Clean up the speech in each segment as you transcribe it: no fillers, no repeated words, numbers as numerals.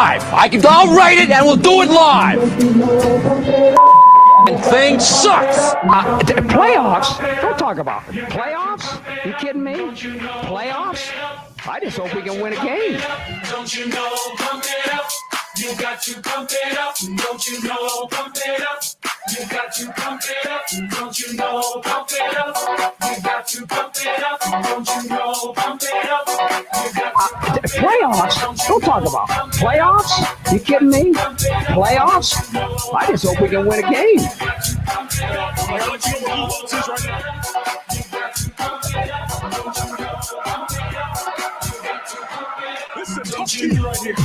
live. I'll write it and we'll do it live. Thing sucks. Playoffs? Don't talk about it. Playoffs? You kidding me? Playoffs? I just hope we can win a game. Don't you know, pump it up. You got to pump it up. Don't you know, pump it up. You got to pump it up. Don't you know, pump it up. You got to pump it up. Don't you know, pump it up. You got to Playoffs? Don't talk about it. Playoffs? You kidding me? Playoffs? I just hope we can win a game. This is a tough team right here.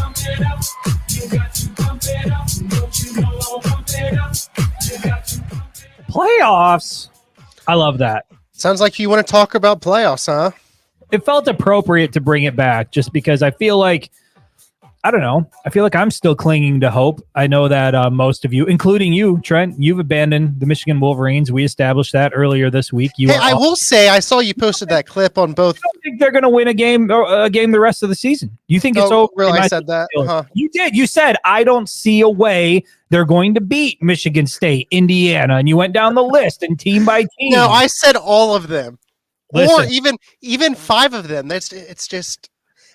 Playoffs. I love that. Sounds like you want to talk about playoffs, huh? It felt appropriate to bring it back just because I feel like, I don't know, I feel like I'm still clinging to hope. I know that most of you, including you, Trent, you've abandoned the Michigan Wolverines. We established that earlier this week. I will say, I saw you posted that clip on both. I don't think they're going to win a game the rest of the season. You think it's over? Really? I said that? Uh-huh. You did. You said, I don't see a way they're going to beat Michigan State, Indiana, and you went down the list and team by team. No, I said all of them. Listen. Or even 5 of them. It's just...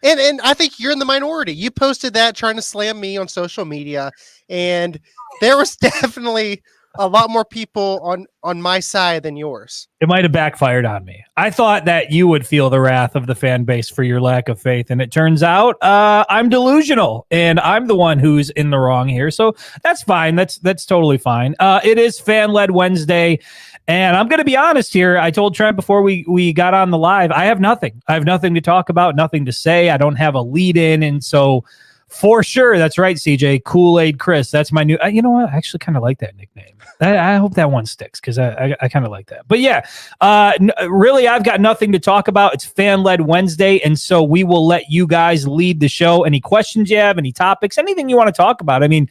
And I think you're in the minority. You posted that trying to slam me on social media, and there was definitely a lot more people on my side than yours. It might have backfired on me. I thought that you would feel the wrath of the fan base for your lack of faith, and it turns out I'm delusional, and I'm the one who's in the wrong here. So that's fine. That's totally fine. It is Fan-Led Wednesday, and I'm going to be honest here. I told Trent before we got on the live, I have nothing. I have nothing to talk about, nothing to say. I don't have a lead-in, and so for sure, that's right, CJ. Kool-Aid Chris. That's my new. You know what? I actually kind of like that nickname. I hope that one sticks because I kind of like that. But yeah, really, I've got nothing to talk about. It's Fan-Led Wednesday, and so we will let you guys lead the show. Any questions you have, any topics, anything you want to talk about. I mean,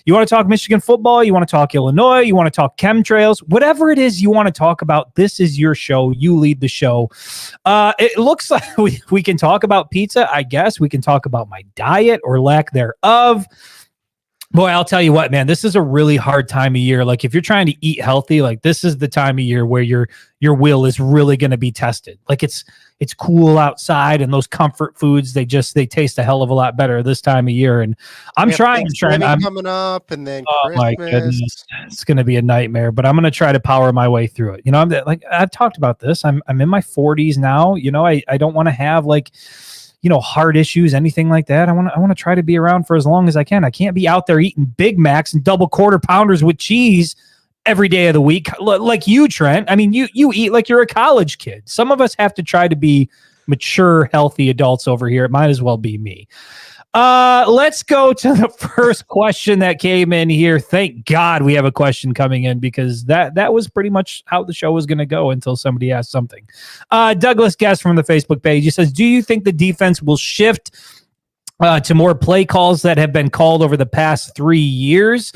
you want to talk Michigan football, you want to talk Illinois, you want to talk chemtrails, whatever it is you want to talk about, this is your show. You lead the show. It looks like we can talk about pizza, I guess. We can talk about my diet or lack thereof. Boy, I'll tell you what, man, this is a really hard time of year. Like if you're trying to eat healthy, like this is the time of year where your will is really going to be tested. Like it's cool outside and those comfort foods, they taste a hell of a lot better this time of year. And I'm trying. I'm coming up and then Christmas. My goodness, it's going to be a nightmare, but I'm going to try to power my way through it. You know, I've talked about this. I'm in my 40s now. You know, I don't want to have heart issues, anything like that. I want to try to be around for as long as I can. I can't be out there eating Big Macs and double quarter pounders with cheese every day of the week. Like you, Trent. I mean, you eat like you're a college kid. Some of us have to try to be mature, healthy adults over here. It might as well be me. Let's go to the first question that came in here. Thank God we have a question coming in because that was pretty much how the show was going to go until somebody asked something. Douglas Guest from the Facebook page, he says, do you think the defense will shift to more play calls that have been called over the past 3 years?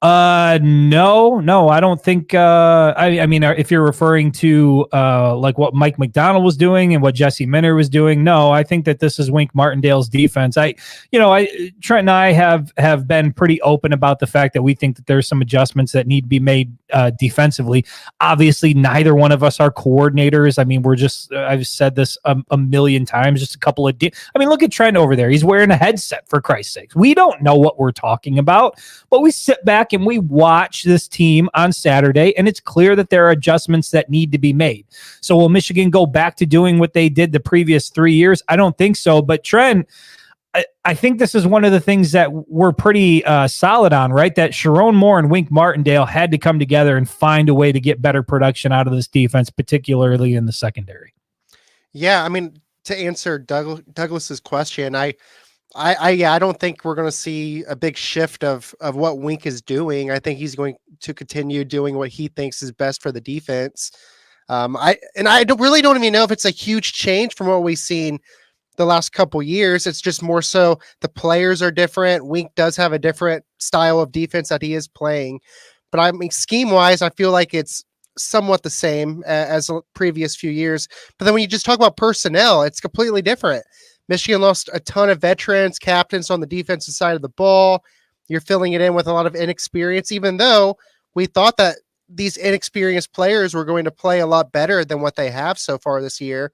No, I don't think, I mean, if you're referring to, like what Mike McDonald was doing and what Jesse Minter was doing, no, I think that this is Wink Martindale's defense. Trent and I have been pretty open about the fact that we think that there's some adjustments that need to be made, defensively. Obviously, neither one of us are coordinators. I mean, I've said this a million times, just a couple of, look at Trent over there. He's wearing a headset for Christ's sakes. We don't know what we're talking about, but we sit back and we watch this team on Saturday, and it's clear that there are adjustments that need to be made. So will Michigan go back to doing what they did the previous 3 years? I don't think so. But Trent, I think this is one of the things that we're pretty solid on, right? That Sharon Moore and Wink Martindale had to come together and find a way to get better production out of this defense, particularly in the secondary. Yeah, I mean, to answer Douglas's question, I don't think we're going to see a big shift of what Wink is doing. I think he's going to continue doing what he thinks is best for the defense. I really don't even know if it's a huge change from what we've seen the last couple years. It's just more so the players are different. Wink does have a different style of defense that he is playing, but I mean, scheme wise, I feel like it's somewhat the same as the previous few years. But then when you just talk about personnel, it's completely different. Michigan lost a ton of veterans, captains on the defensive side of the ball. You're filling it in with a lot of inexperience, even though we thought that these inexperienced players were going to play a lot better than what they have so far this year.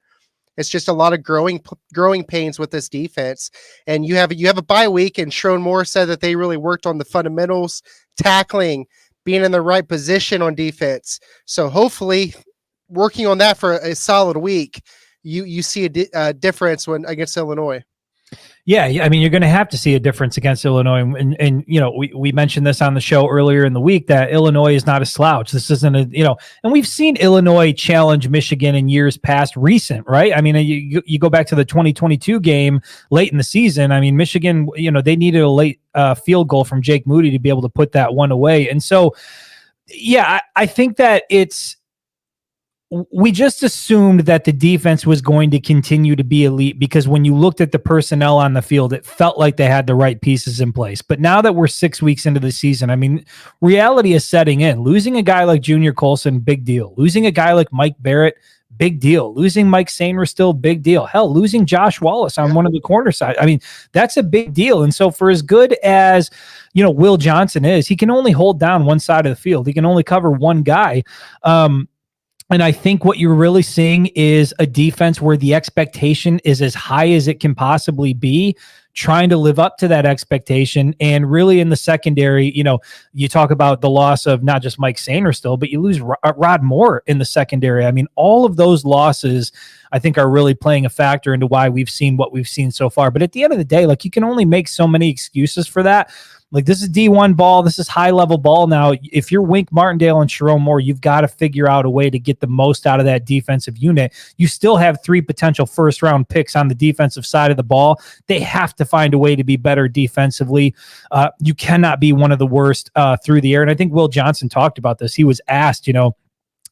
It's just a lot of growing pains with this defense. And you have a bye week, and Sharon Moore said that they really worked on the fundamentals, tackling, being in the right position on defense. So hopefully, working on that for a solid week, you see a difference when against Illinois. Yeah, I mean, you're going to have to see a difference against Illinois. And we mentioned this on the show earlier in the week that Illinois is not a slouch. This isn't and we've seen Illinois challenge Michigan in years past recent, right? I mean, you go back to the 2022 game late in the season. I mean, Michigan, they needed a late field goal from Jake Moody to be able to put that one away. And so, yeah, I think that we just assumed that the defense was going to continue to be elite because when you looked at the personnel on the field, it felt like they had the right pieces in place. But now that we're 6 weeks into the season, I mean, reality is setting in. Losing a guy like Junior Colson, big deal. Losing a guy like Mike Barrett, big deal. Losing Mike Sainer, still big deal. Hell, losing Josh Wallace on one of the corner side. I mean, that's a big deal. And so for as good as, Will Johnson is, he can only hold down one side of the field. He can only cover one guy. And I think what you're really seeing is a defense where the expectation is as high as it can possibly be, trying to live up to that expectation. And really in the secondary, you talk about the loss of not just Mike Sainer still, but you lose Rod Moore in the secondary. I mean, all of those losses, I think, are really playing a factor into why we've seen what we've seen so far. But at the end of the day, you can only make so many excuses for that. This is D1 ball. This is high-level ball now. If you're Wink Martindale and Sharon Moore, you've got to figure out a way to get the most out of that defensive unit. You still have 3 potential first-round picks on the defensive side of the ball. They have to find a way to be better defensively. You cannot be one of the worst through the air. And I think Will Johnson talked about this. He was asked,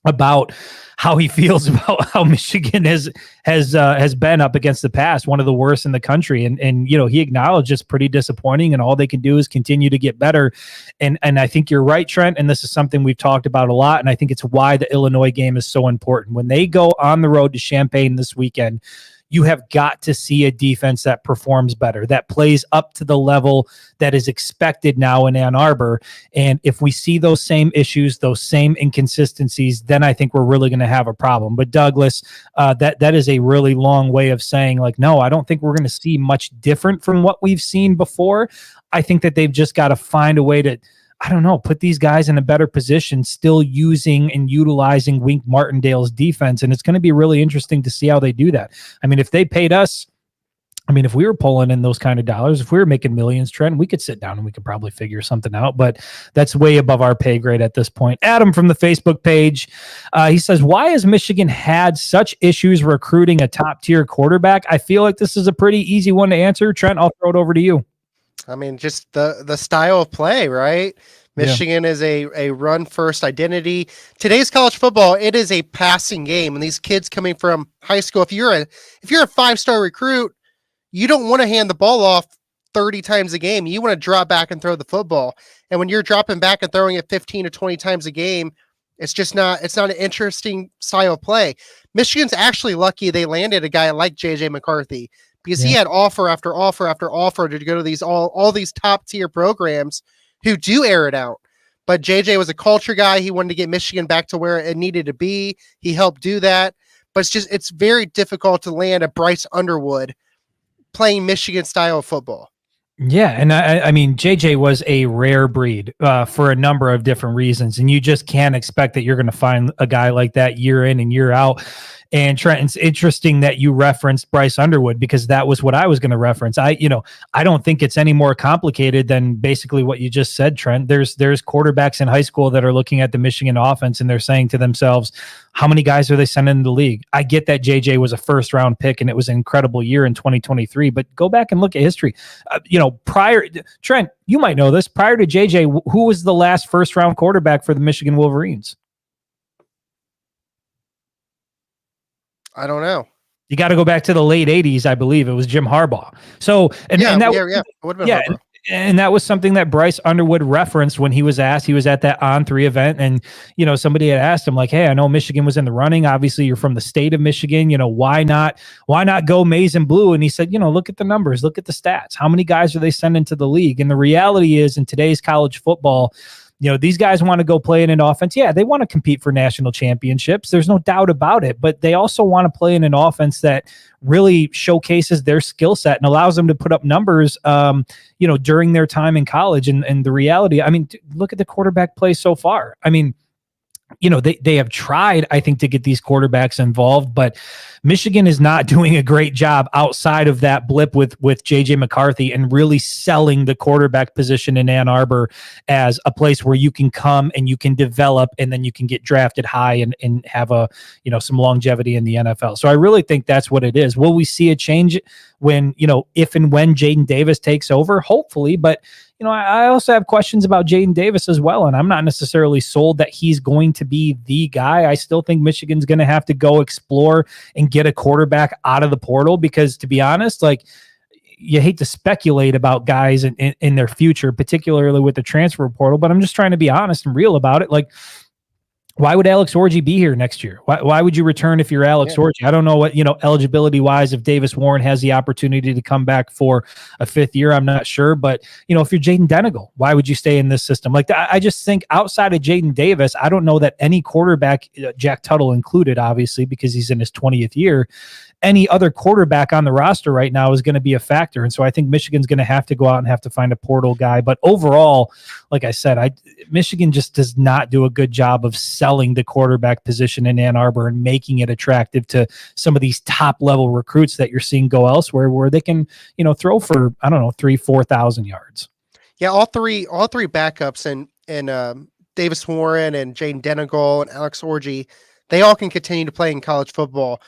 about how he feels about how Michigan has been up against the pass, one of the worst in the country. And he acknowledged it's pretty disappointing and all they can do is continue to get better. And I think you're right, Trent. And this is something we've talked about a lot. And I think it's why the Illinois game is so important. When they go on the road to Champaign this weekend, you have got to see a defense that performs better, that plays up to the level that is expected now in Ann Arbor. And if we see those same issues, those same inconsistencies, then I think we're really going to have a problem. But Douglas, that is a really long way of saying, no, I don't think we're going to see much different from what we've seen before. I think that they've just got to find a way to, put these guys in a better position, still using and utilizing Wink Martindale's defense. And it's going to be really interesting to see how they do that. I mean, if they paid us, if we were pulling in those kind of dollars, if we were making millions, Trent, we could sit down and we could probably figure something out, but that's way above our pay grade at this point. Adam from the Facebook page, he says, why has Michigan had such issues recruiting a top tier quarterback? I feel like this is a pretty easy one to answer. Trent, I'll throw it over to you. Just the style of play, right? Michigan is a run first identity. Today's college football, it is a passing game. And these kids coming from high school, if you're a 5-star recruit, you don't want to hand the ball off 30 times a game. You want to drop back and throw the football. And when you're dropping back and throwing it 15 to 20 times a game, it's not an interesting style of play. Michigan's actually lucky they landed a guy like JJ McCarthy, because he had offer after offer after offer to go to these all these top tier programs who do air it out. But JJ was a culture guy. He wanted to get Michigan back to where it needed to be. He helped do that. But it's very difficult to land a Bryce Underwood playing Michigan style of football. Yeah, and I mean, JJ was a rare breed for a number of different reasons, and you just can't expect that you're going to find a guy like that year in and year out. And Trent, it's interesting that you referenced Bryce Underwood, because that was what I was going to reference. I don't think it's any more complicated than basically what you just said, Trent. There's quarterbacks in high school that are looking at the Michigan offense and they're saying to themselves, how many guys are they sending into the league? I get that JJ was a first round pick and it was an incredible year in 2023, but go back and look at history. Trent, you might know this, prior to JJ, who was the last first round quarterback for the Michigan Wolverines? I don't know. You got to go back to the late 80s, I believe. It was Jim Harbaugh. So, and that would have been Harbaugh. And that was something that Bryce Underwood referenced when he was asked. He was at that On3 event, and somebody had asked him like, "Hey, I know Michigan was in the running. Obviously, you're from the state of Michigan. Why not go maize and blue?" And he said, "Look at the numbers, look at the stats. How many guys are they sending to the league?" And the reality is, in today's college football, these guys want to go play in an offense. Yeah, they want to compete for national championships. There's no doubt about it. But they also want to play in an offense that really showcases their skill set and allows them to put up numbers, during their time in college. And the reality, look at the quarterback play so far. They have tried, I think, to get these quarterbacks involved, but Michigan is not doing a great job outside of that blip with JJ McCarthy and really selling the quarterback position in Ann Arbor as a place where you can come and you can develop and then you can get drafted high and have some longevity in the NFL. So I really think that's what it is. Will we see a change when, if and when Jadyn Davis takes over? Hopefully, but I also have questions about Jadyn Davis as well, and I'm not necessarily sold that he's going to be the guy. I still think Michigan's going to have to go explore and get a quarterback out of the portal because, to be honest, you hate to speculate about guys in their future, particularly with the transfer portal, but I'm just trying to be honest and real about it. Why would Alex Orji be here next year? Why would you return if you're Alex Orji? I don't know what, eligibility wise, if Davis Warren has the opportunity to come back for a fifth year, I'm not sure. But, if you're Jaden Denegal, why would you stay in this system? I just think outside of Jadyn Davis, I don't know that any quarterback, Jack Tuttle included, obviously, because he's in his 20th year, any other quarterback on the roster right now is going to be a factor. And so I think Michigan's going to have to go out and have to find a portal guy. But overall, like I said, Michigan just does not do a good job of selling the quarterback position in Ann Arbor and making it attractive to some of these top level recruits that you're seeing go elsewhere where they can, throw for, 3,000-4,000 yards. Yeah. All three backups and Davis Warren and Jadyn Denegal and Alex Orji, they all can continue to play in college football.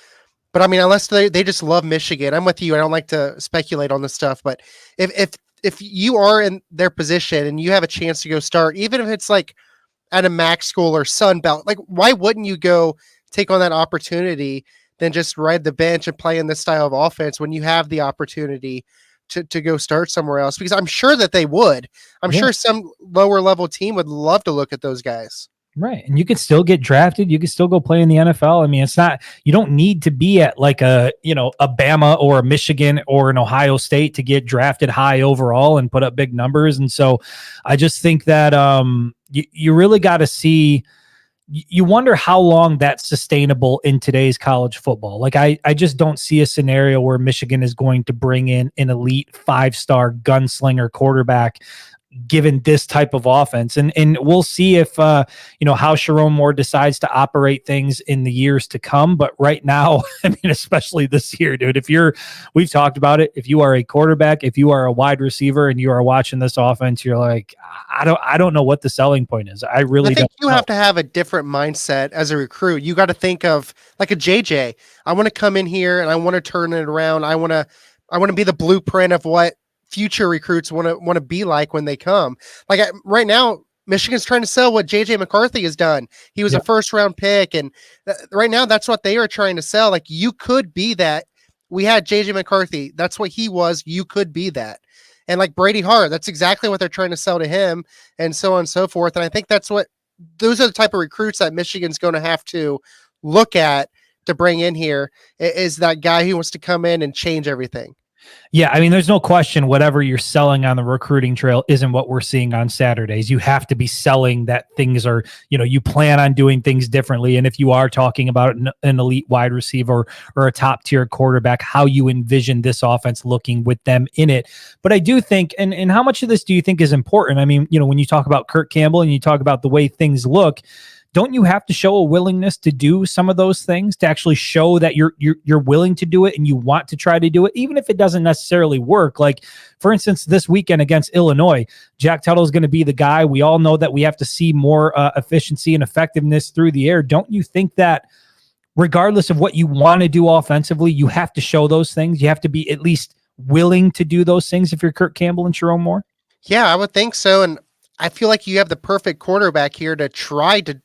But unless they just love Michigan, I'm with you. I don't like to speculate on this stuff, but if you are in their position and you have a chance to go start, even if it's at a MAC school or Sun Belt, why wouldn't you go take on that opportunity than just ride the bench and play in this style of offense when you have the opportunity to go start somewhere else? Because I'm sure that they would. I'm sure some lower level team would love to look at those guys. Right. And you could still get drafted. You could still go play in the NFL. It's not, you don't need to be at a Bama or a Michigan or an Ohio State to get drafted high overall and put up big numbers. And so I just think that you really got to see, you wonder how long that's sustainable in today's college football. I just don't see a scenario where Michigan is going to bring in an elite 5-star gunslinger quarterback given this type of offense. And we'll see if, how Sharon Moore decides to operate things in the years to come. But right now, especially this year, dude, we've talked about it. If you are a quarterback, if you are a wide receiver and you are watching this offense, you're like, I don't know what the selling point is. I think you have to have a different mindset as a recruit. You got to think of a JJ. I want to come in here and I want to turn it around. I want to be the blueprint of what future recruits want to be like when they come. Right now, Michigan's trying to sell what JJ McCarthy has done. He was a first round pick. And right now that's what they are trying to sell. You could be that. We had JJ McCarthy. That's what he was. You could be that. And Brady Hart, that's exactly what they're trying to sell to him and so on and so forth. And I think those are the type of recruits that Michigan's going to have to look at to bring in here, is that guy who wants to come in and change everything. Yeah, there's no question whatever you're selling on the recruiting trail isn't what we're seeing on Saturdays. You have to be selling that things are, you plan on doing things differently. And if you are talking about an elite wide receiver or a top tier quarterback, how you envision this offense looking with them in it. But I do think, and how much of this do you think is important? When you talk about Kirk Campbell and you talk about the way things look, don't you have to show a willingness to do some of those things, to actually show that you're willing to do it and you want to try to do it, even if it doesn't necessarily work? For instance, this weekend against Illinois, Jack Tuttle is going to be the guy. We all know that we have to see more efficiency and effectiveness through the air. Don't you think that regardless of what you want to do offensively, you have to show those things? You have to be at least willing to do those things if you're Kirk Campbell and Sharon Moore? Yeah, I would think so. And I feel like you have the perfect quarterback here to try to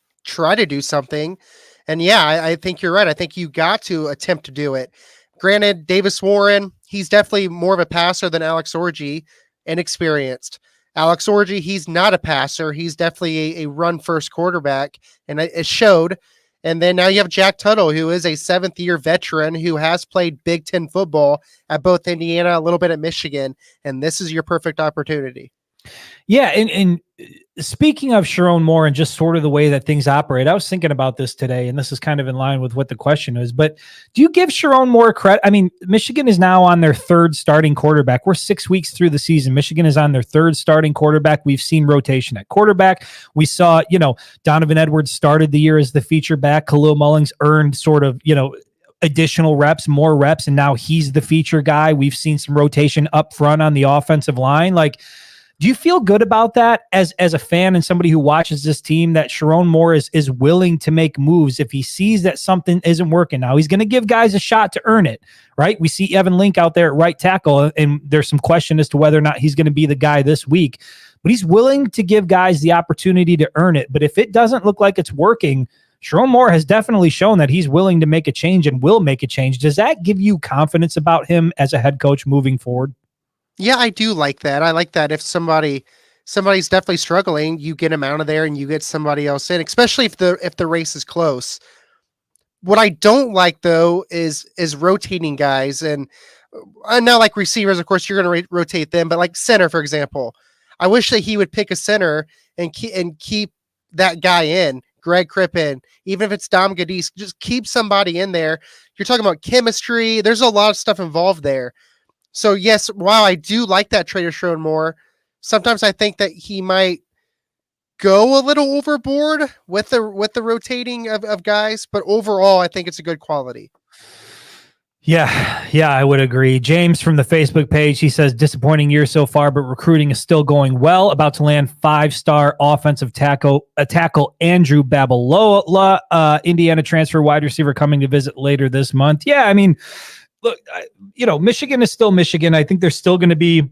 do something. And I think you're right. I think you got to attempt to do it. Granted, Davis Warren, he's definitely more of a passer than Alex Orji. inexperienced. Alex Orji, he's not a passer. He's definitely a run-first quarterback, and it showed. And then now you have Jack Tuttle, who is a 7th-year veteran who has played Big Ten football at both Indiana, a little bit at Michigan, and this is your perfect opportunity. Yeah, and speaking of Sharon Moore and just sort of the way that things operate, I was thinking about this today, and this is kind of in line with what the question is, but do you give Sharon Moore credit? I mean, Michigan is now on their 3rd starting quarterback. We're 6 weeks through the season. Michigan is on their 3rd starting quarterback. We've seen rotation at quarterback. We saw, Donovan Edwards started the year as the feature back. Khalil Mullings earned sort of, additional reps, more reps, and now he's the feature guy. We've seen some rotation up front on the offensive line. Like, do you feel good about that as a fan and somebody who watches this team, that Sharon Moore is willing to make moves if he sees that something isn't working? Now, he's going to give guys a shot to earn it, right? We see Evan Link out there at right tackle, and there's some question as to whether or not he's going to be the guy this week. But he's willing to give guys the opportunity to earn it. But if it doesn't look like it's working, Sharon Moore has definitely shown that he's willing to make a change and will make a change. Does that give you confidence about him as a head coach moving forward? Yeah, I do like that. I like that if somebody's definitely struggling, you get him out of there and you get somebody else in, especially if the race is close. What I don't like though is rotating guys, and now like receivers, of course you're going to rotate them, but like center, for example, I wish that he would pick a center and keep that guy in, Greg Crippen, even if it's Dom Gadis, just keep somebody in there. You're talking about chemistry. There's a lot of stuff involved there. So yes, while I do like that trade of Sharon Moore, sometimes I think that he might go a little overboard with the rotating of guys, but overall I think it's a good quality. Yeah, I would agree. James from the Facebook page, he says, disappointing year so far, but recruiting is still going well. About to land 5-star offensive tackle Andrew Babalola, Indiana transfer wide receiver, coming to visit later this month. Yeah, I mean, look, Michigan is still Michigan. I think there's still going to be,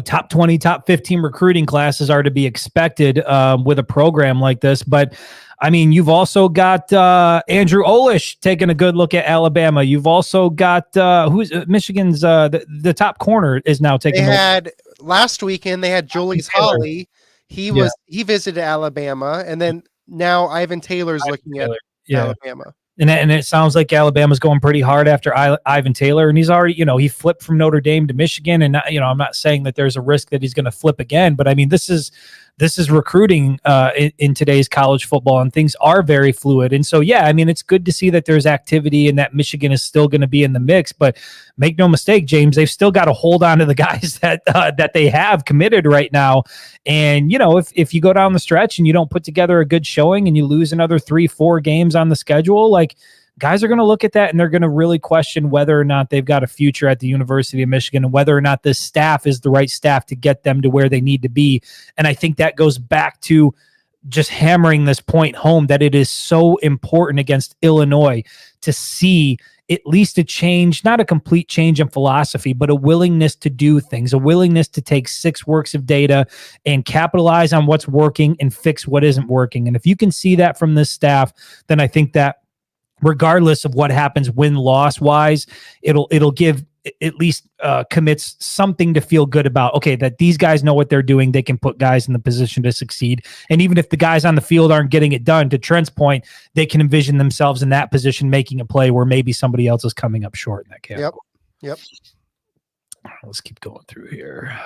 top 20, top 15 recruiting classes are to be expected with a program like this. But I mean, you've also got Andrew Olish taking a good look at Alabama. You've also got who's Michigan's the top corner is now taking. They had last weekend. They had Julius Holly. He visited Alabama, and then now Ivan Taylor's looking at Alabama. And it sounds like Alabama's going pretty hard after Ivan Taylor, and he's already, he flipped from Notre Dame to Michigan, and I'm not saying that there's a risk that he's going to flip again, but I mean, this is recruiting in today's college football, and things are very fluid. And so, yeah, I mean, it's good to see that there's activity and that Michigan is still going to be in the mix. But make no mistake, James, they've still got to hold on to the guys that they have committed right now. And, if you go down the stretch and you don't put together a good showing and you lose another 3-4 games on the schedule, like, guys are going to look at that and they're going to really question whether or not they've got a future at the University of Michigan and whether or not this staff is the right staff to get them to where they need to be. And I think that goes back to just hammering this point home that it is so important against Illinois to see at least a change, not a complete change in philosophy, but a willingness to do things, a willingness to take 6 works of data and capitalize on what's working and fix what isn't working. And if you can see that from this staff, then I think that regardless of what happens win-loss wise, it'll give at least commits something to feel good about. Okay, that these guys know what they're doing. They can put guys in the position to succeed. And even if the guys on the field aren't getting it done, to Trent's point, they can envision themselves in that position making a play where maybe somebody else is coming up short in that category. Yep. Let's keep going through here.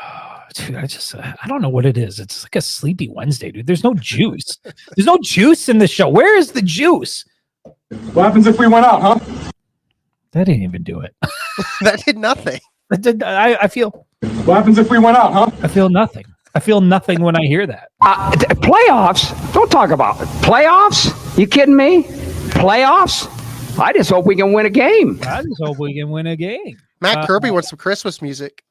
Dude, I don't know what it is. It's like a sleepy Wednesday, dude. There's no juice. There's no juice in the show. Where is the juice? What happens if we went out, huh? That didn't even do it. That did nothing. I feel. What happens if we went out, huh? I feel nothing. I feel nothing when I hear that. Playoffs? Don't talk about it. Playoffs? You kidding me? Playoffs? I just hope we can win a game. I just hope we can win a game. Matt Kirby wants some Christmas music.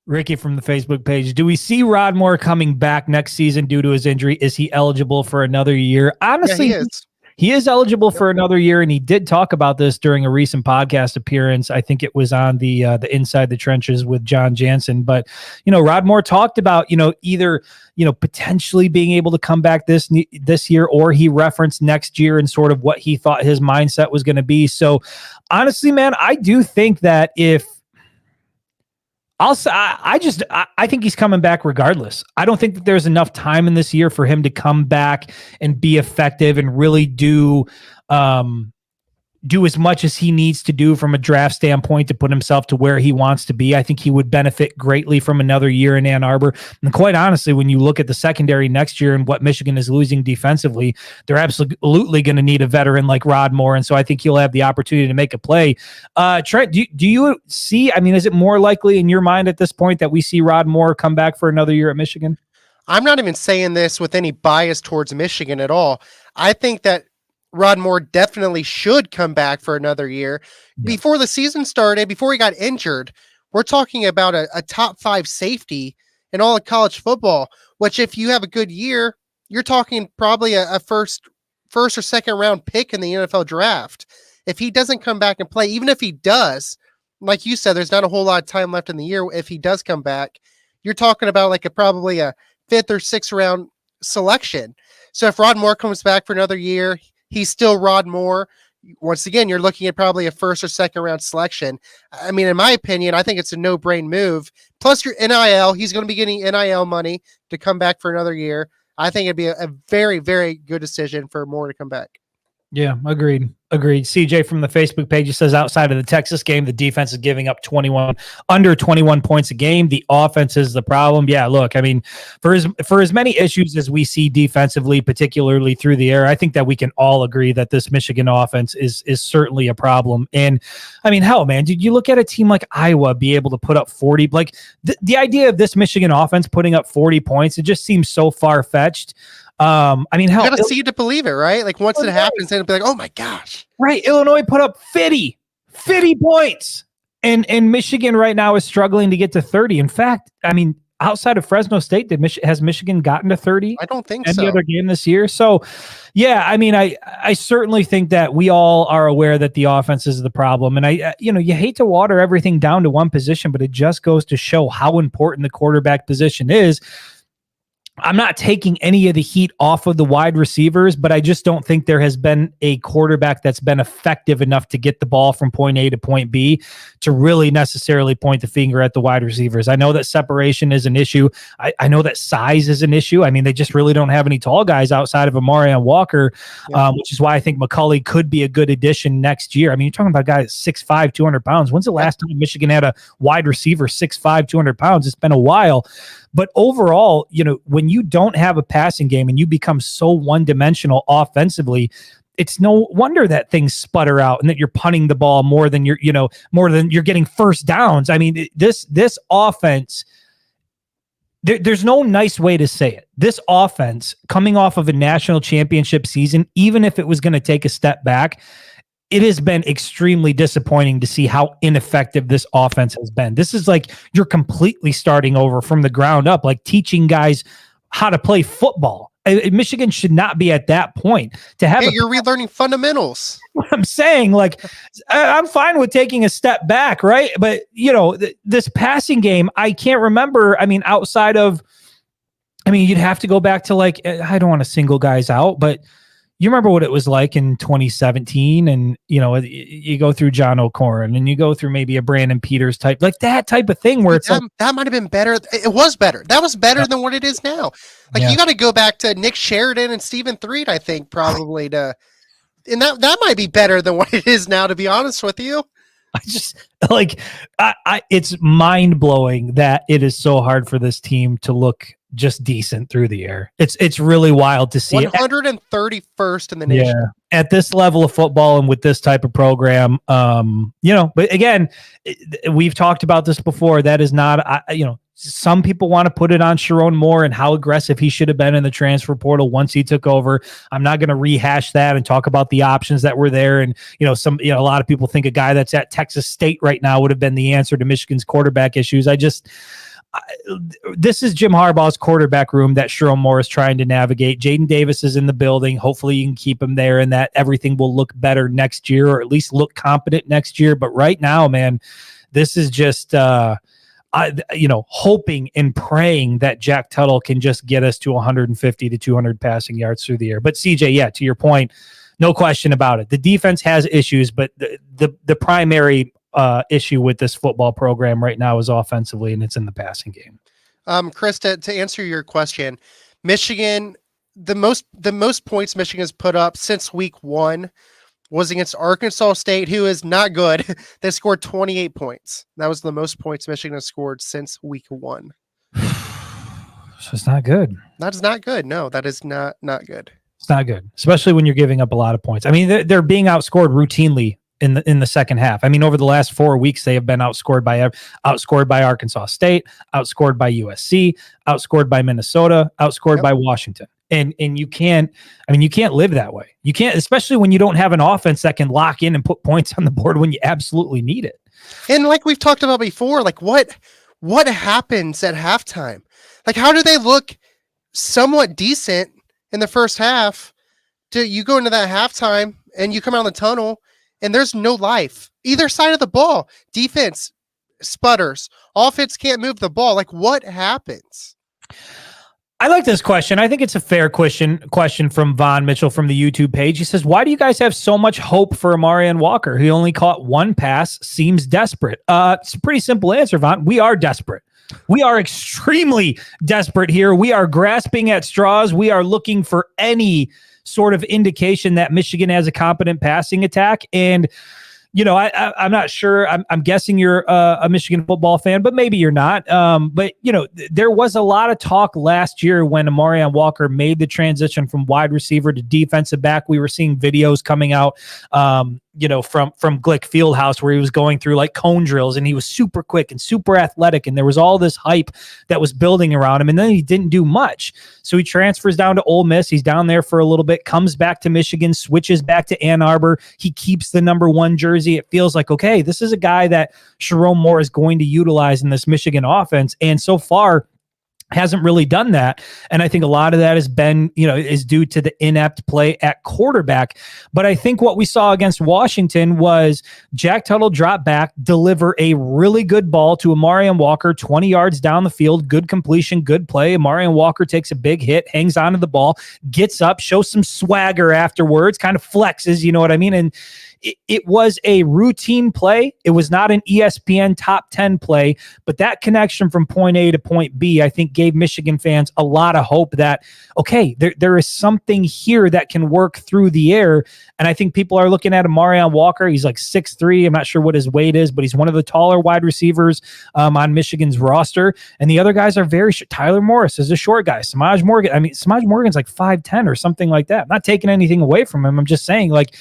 Ricky from the Facebook page. Do we see Rod Moore coming back next season due to his injury? Is he eligible for another year? Honestly, yeah, he is. He is eligible for another year, and he did talk about this during a recent podcast appearance. I think it was on the Inside the Trenches with John Jansen. But, Rod Moore talked about, either, potentially being able to come back this year, or he referenced next year and sort of what he thought his mindset was going to be. So honestly, man, I do think that if I think he's coming back regardless. I don't think that there's enough time in this year for him to come back and be effective and really do as much as he needs to do from a draft standpoint to put himself to where he wants to be. I think he would benefit greatly from another year in Ann Arbor. And quite honestly, when you look at the secondary next year and what Michigan is losing defensively, they're absolutely going to need a veteran like Rod Moore. And so I think he'll have the opportunity to make a play. Trent, do you see, I mean, is it more likely in your mind at this point that we see Rod Moore come back for another year at Michigan? I'm not even saying this with any bias towards Michigan at all. I think that Rod Moore definitely should come back for another year. Yeah. Before the season started, before he got injured, we're talking about a top 5 safety in all of college football, which if you have a good year, you're talking probably a first or second round pick in the NFL draft. If he doesn't come back and play, even if he does, like you said, there's not a whole lot of time left in the year. If he does come back, you're talking about like probably a 5th or 6th round selection. So if Rod Moore comes back for another year, he's still Rod Moore. Once again, you're looking at probably a 1st or 2nd round selection. I mean, in my opinion, I think it's a no-brain move. Plus your NIL, he's going to be getting NIL money to come back for another year. I think it'd be a very, very good decision for Moore to come back. Yeah, agreed. CJ from the Facebook page says outside of the Texas game, the defense is giving up under 21 points a game. The offense is the problem. Yeah, look, I mean, for as many issues as we see defensively, particularly through the air, I think that we can all agree that this Michigan offense is certainly a problem. And I mean, hell, man, did you look at a team like Iowa be able to put up 40? Like the idea of this Michigan offense putting up 40 points, it just seems so far-fetched. I mean, hell, you gotta see it to believe it, right? Like once it happens, then it'll be like, oh my gosh. Right. Illinois put up 50 points. And Michigan right now is struggling to get to 30. In fact, I mean, outside of Fresno State, has Michigan gotten to 30? I don't think any other game this year. So yeah, I mean, I certainly think that we all are aware that the offense is the problem. And you hate to water everything down to one position, but it just goes to show how important the quarterback position is. I'm not taking any of the heat off of the wide receivers, but I just don't think there has been a quarterback that's been effective enough to get the ball from point A to point B to really necessarily point the finger at the wide receivers. I know that separation is an issue. I know that size is an issue. I mean, they just really don't have any tall guys outside of Amarian Walker, which is why I think McCulley could be a good addition next year. I mean, you're talking about a guy that's 6'5", 200 pounds. When's the last time Michigan had a wide receiver 6'5", 200 pounds? It's been a while. But overall, when you don't have a passing game and you become so one-dimensional offensively, it's no wonder that things sputter out and that you're punting the ball more than you're getting first downs. I mean, this offense, there's no nice way to say it. This offense, coming off of a national championship season, even if it was going to take a step back, it has been extremely disappointing to see how ineffective this offense has been. This is like you're completely starting over from the ground up, like teaching guys how to play football. Michigan should not be at that point to have. You're relearning fundamentals. What I'm saying, like, I'm fine with taking a step back, right? But this passing game, I can't remember. I mean, outside of, you'd have to go back to like, I don't want to single guys out, but you remember what it was like in 2017, and you go through John O'Corn and you go through maybe a Brandon Peters type, like that type of thing where that might have been better. It was better. That was better than what it is now. Like you got to go back to Nick Sheridan and Stephen Threed, I think, probably and that might be better than what it is now, to be honest with you. I just it's mind blowing that it is so hard for this team to look just decent through the air. It's really wild to see. 131st in the nation. Yeah, at this level of football and with this type of program, but again, we've talked about this before. That is not, some people want to put it on Sharon Moore and how aggressive he should have been in the transfer portal once he took over. I'm not going to rehash that and talk about the options that were there. And, a lot of people think a guy that's at Texas State right now would have been the answer to Michigan's quarterback issues. This is Jim Harbaugh's quarterback room that Sharon Moore is trying to navigate. Jadyn Davis is in the building. Hopefully you can keep him there and that everything will look better next year, or at least look competent next year. But right now, man, this is just, hoping and praying that Jack Tuttle can just get us to 150 to 200 passing yards through the air. But CJ, to your point, no question about it. The defense has issues, but the primary issue with this football program right now is offensively, and it's in the passing game. Chris, to answer your question, Michigan, the most points Michigan has put up since week 1 was against Arkansas State, who is not good. They scored 28 points. That was the most points Michigan has scored since week 1. So it's not good. That is not good. No, that is not good. It's not good, especially when you're giving up a lot of points. I mean, they're being outscored routinely in the second half. I mean, over the last 4 weeks, they have been outscored by Arkansas State, outscored by USC, outscored by Minnesota, outscored by Washington. And you can't live that way. You can't, especially when you don't have an offense that can lock in and put points on the board when you absolutely need it. And like we've talked about before, like what happens at halftime? Like, how do they look somewhat decent in the first half? You go into that halftime and you come out of the tunnel and there's no life. Either side of the ball. Defense sputters. Offense can't move the ball. Like, what happens? I like this question. I think it's a fair question from Von Mitchell from the YouTube page. He says, why do you guys have so much hope for Amarian Walker? He only caught one pass, seems desperate. It's a pretty simple answer, Von. We are desperate. We are extremely desperate here. We are grasping at straws. We are looking for any sort of indication that Michigan has a competent passing attack. And I'm not sure. I'm guessing you're a Michigan football fan, but maybe you're not. But there was a lot of talk last year when Amarian Walker made the transition from wide receiver to defensive back. We were seeing videos coming out, from Glick Fieldhouse where he was going through like cone drills and he was super quick and super athletic. And there was all this hype that was building around him. And then he didn't do much. So he transfers down to Ole Miss. He's down there for a little bit, comes back to Michigan, switches back to Ann Arbor. He keeps the number 1 jersey. It feels like, okay, this is a guy that Sharon Moore is going to utilize in this Michigan offense. And so far, hasn't really done that. And I think a lot of that has been, is due to the inept play at quarterback. But I think what we saw against Washington was Jack Tuttle drop back, deliver a really good ball to Amarian Walker, 20 yards down the field, good completion, good play. Amarian Walker takes a big hit, hangs onto the ball, gets up, shows some swagger afterwards, kind of flexes, you know what I mean? And it was a routine play. It was not an ESPN top 10 play, but that connection from point A to point B, I think gave Michigan fans a lot of hope that, okay, there is something here that can work through the air. And I think people are looking at Amarian Walker. He's like 6'3". I'm not sure what his weight is, but he's one of the taller wide receivers on Michigan's roster. And the other guys are very short. Tyler Morris is a short guy. Samaj Morgan's like 5'10" or something like that. I'm not taking anything away from him. I'm just saying, like,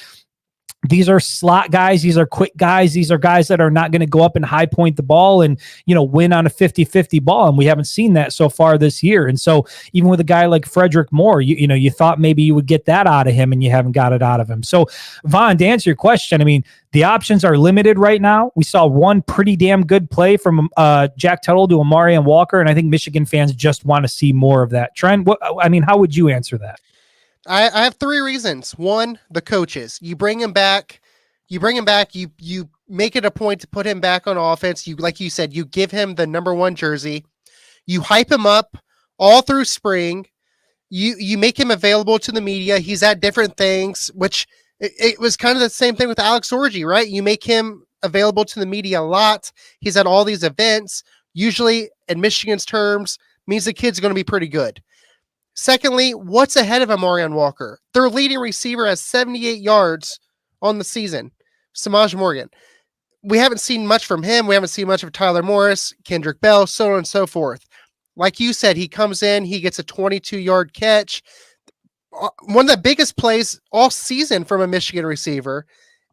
these are slot guys. These are quick guys. These are guys that are not going to go up and high point the ball and, win on a 50-50 ball. And we haven't seen that so far this year. And so even with a guy like Frederick Moore, you thought maybe you would get that out of him and you haven't got it out of him. So Von, to answer your question, I mean, the options are limited right now. We saw one pretty damn good play from Jack Tuttle to Amarian Walker. And I think Michigan fans just want to see more of that trend. How would you answer that? I have 3 reasons. 1, the coaches. You bring him back. You make it a point to put him back on offense. Like you said, you give him the number 1 jersey. You hype him up all through spring. You make him available to the media. He's at different things, which it was kind of the same thing with Alex Orji, right? You make him available to the media a lot. He's at all these events. Usually, in Michigan's terms, means the kid's going to be pretty good. Secondly, what's ahead of Amarian Walker? Their leading receiver has 78 yards on the season, Samaj Morgan. We haven't seen much from him. We haven't seen much of Tyler Morris, Kendrick Bell, so on and so forth. Like you said, he comes in, he gets a 22-yard catch. One of the biggest plays all season from a Michigan receiver,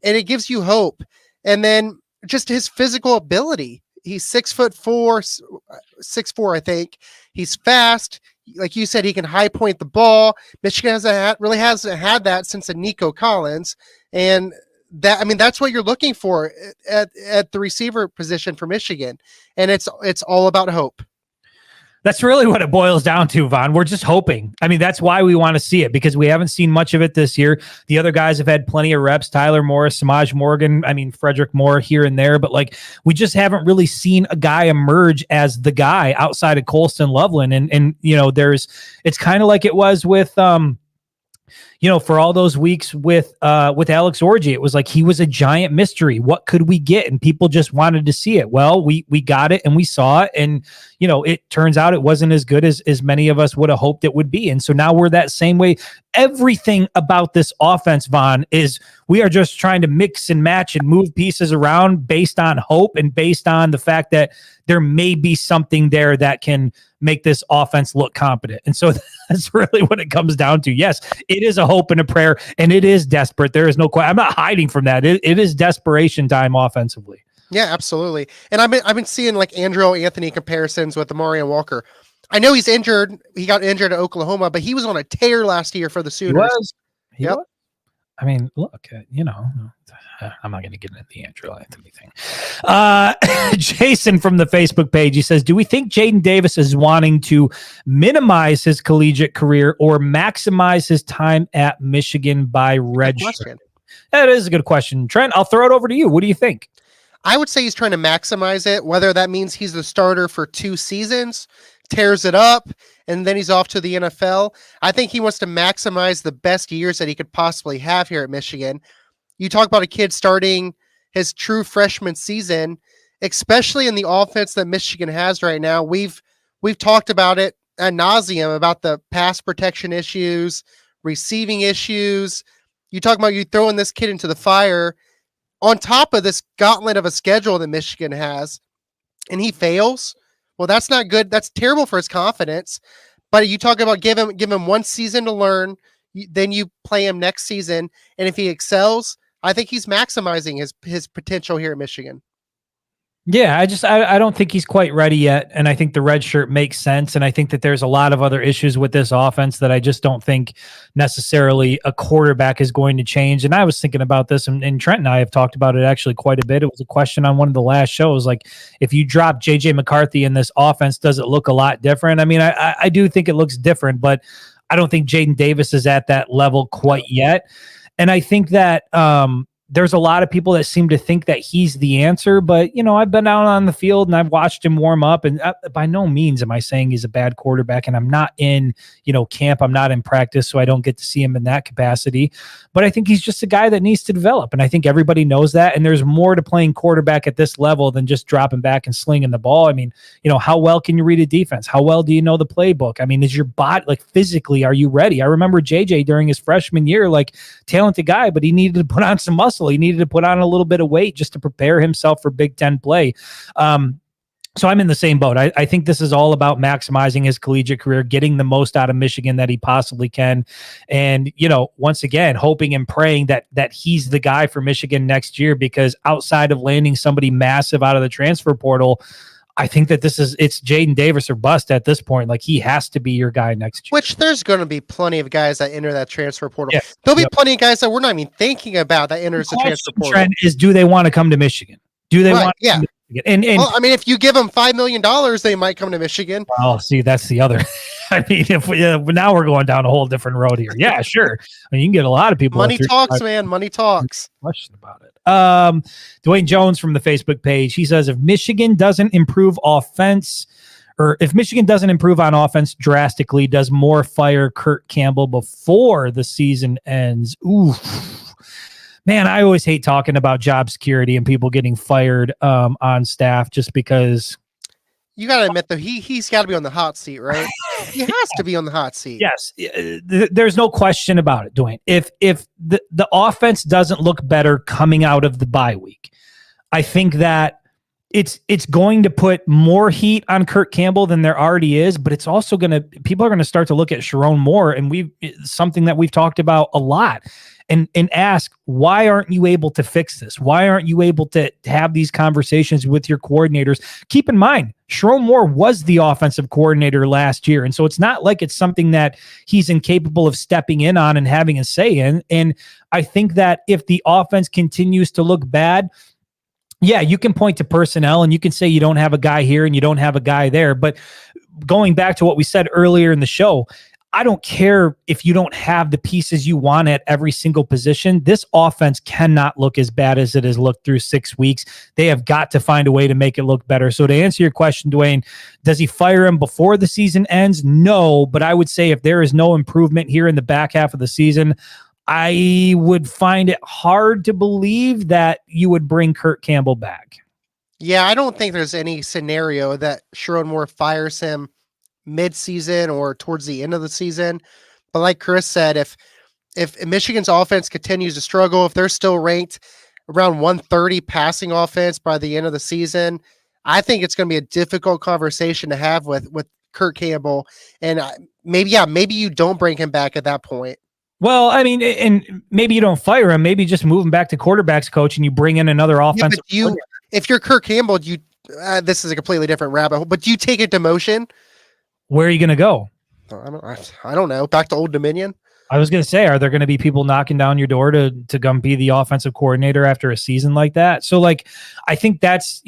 and it gives you hope. And then just his physical ability. He's 6'4", 6'4", I think. He's fast. Like you said, he can high point the ball. Michigan hasn't had that since a Nico Collins. And that's what you're looking for at the receiver position for Michigan. And it's all about hope. That's really what it boils down to, Von. We're just hoping. I mean, that's why we want to see it, because we haven't seen much of it this year. The other guys have had plenty of reps. Tyler Morris, Samaj Morgan, Frederick Moore here and there, but we just haven't really seen a guy emerge as the guy outside of Colston Loveland. And it's kind of like it was with, for all those weeks with Alex Orji, it was like he was a giant mystery. What could we get? And people just wanted to see it. Well, we got it and we saw it. And, it turns out it wasn't as good as many of us would have hoped it would be. And so now we're that same way. Everything about this offense, Vaughn, is we are just trying to mix and match and move pieces around based on hope and based on the fact that there may be something there that can make this offense look competent. And so that's really what it comes down to. Yes, it is a hope and a prayer, and it is desperate. There is no question. I'm not hiding from that. It is desperation time offensively. Yeah, absolutely. And I've been seeing like Andrew Anthony comparisons with Amarian Walker. I know he's injured. He got injured at Oklahoma, but he was on a tear last year for the Sooners. He was. I mean, look, I'm not going to get into the Andrew Anthony thing. Jason from the Facebook page, he says, do we think Jadyn Davis is wanting to minimize his collegiate career or maximize his time at Michigan by redshirting? That is a good question. Trent, I'll throw it over to you. What do you think? I would say he's trying to maximize it, whether that means he's the starter for 2 seasons, tears it up, and then he's off to the NFL. I think he wants to maximize the best years that he could possibly have here at Michigan. You talk about a kid starting his true freshman season, especially in the offense that Michigan has right now. We've talked about it ad nauseum about the pass protection issues, receiving issues. You talk about you throwing this kid into the fire on top of this gauntlet of a schedule that Michigan has, and he fails. Well, that's not good. That's terrible for his confidence. But you talk about give him 1 season to learn, then you play him next season, and if he excels, I think he's maximizing his potential here at Michigan. Yeah, I don't think he's quite ready yet, and I think the red shirt makes sense, and I think that there's a lot of other issues with this offense that I just don't think necessarily a quarterback is going to change. And I was thinking about this, and Trent and I have talked about it actually quite a bit. It was a question on one of the last shows, like if you drop J.J. McCarthy in this offense, does it look a lot different? I mean, I do think it looks different, but I don't think Jadyn Davis is at that level quite yet. And I think that there's a lot of people that seem to think that he's the answer, but I've been out on the field and I've watched him warm up, and by no means am I saying he's a bad quarterback, and I'm not in, camp. I'm not in practice, so I don't get to see him in that capacity, but I think he's just a guy that needs to develop. And I think everybody knows that. And there's more to playing quarterback at this level than just dropping back and slinging the ball. I mean, how well can you read a defense? How well do you know the playbook? I mean, is your body, like, physically, are you ready? I remember JJ during his freshman year, like, talented guy, but he needed to put on some muscle. He needed to put on a little bit of weight just to prepare himself for Big Ten play. So I'm in the same boat. I think this is all about maximizing his collegiate career, getting the most out of Michigan that he possibly can. And, once again, hoping and praying that he's the guy for Michigan next year, because outside of landing somebody massive out of the transfer portal, I think that it's Jadyn Davis or bust at this point. Like, he has to be your guy next year. Which there's going to be plenty of guys that enter that transfer portal. Yeah. There'll be plenty of guys that we're not even thinking about that enters the transfer portal. Trend is, do they want to come to Michigan? Do they want to come to Michigan? And well, I mean, if you give them $5 million, they might come to Michigan. Oh, see, that's the other. I mean, now we're going down a whole different road here. Yeah, sure. I mean, you can get a lot of people. Money talks, man. Money talks. Question about it. Dwayne Jones from the Facebook page, he says, if Michigan doesn't improve on offense drastically, does Moore fire Kurt Campbell before the season ends? Ooh. Man, I always hate talking about job security and people getting fired on staff, just because. You got to admit, though, he's got to be on the hot seat, right? He has to be on the hot seat. Yes, there's no question about it, Dwayne. If the offense doesn't look better coming out of the bye week, I think that it's going to put more heat on Kurt Campbell than there already is, but it's also people are going to start to look at Sharon Moore, and something that we've talked about a lot. And ask, why aren't you able to fix this? Why aren't you able to have these conversations with your coordinators? Keep in mind, Sharon Moore was the offensive coordinator last year. And so it's not like it's something that he's incapable of stepping in on and having a say in. And I think that if the offense continues to look bad, yeah, you can point to personnel and you can say you don't have a guy here and you don't have a guy there. But going back to what we said earlier in the show, I don't care if you don't have the pieces you want at every single position. This offense cannot look as bad as it has looked through 6 weeks. They have got to find a way to make it look better. So to answer your question, Dwayne, does he fire him before the season ends? No, but I would say if there is no improvement here in the back half of the season, I would find it hard to believe that you would bring Kurt Campbell back. Yeah, I don't think there's any scenario that Sherrod Moore fires him mid-season or towards the end of the season. But like Chris said, if Michigan's offense continues to struggle, if they're still ranked around 130 passing offense by the end of the season, I think it's going to be a difficult conversation to have with Kurt Campbell. And maybe you don't bring him back at that point. Well, I mean, and maybe you don't fire him. Maybe just move him back to quarterbacks coach and you bring in another offensive. Yeah, if you're Kurt Campbell, this is a completely different rabbit hole, but do you take a demotion? Where are you going to go? I don't know. Back to Old Dominion? I was going to say, are there going to be people knocking down your door to come be the offensive coordinator after a season like that? So, like, I think that's,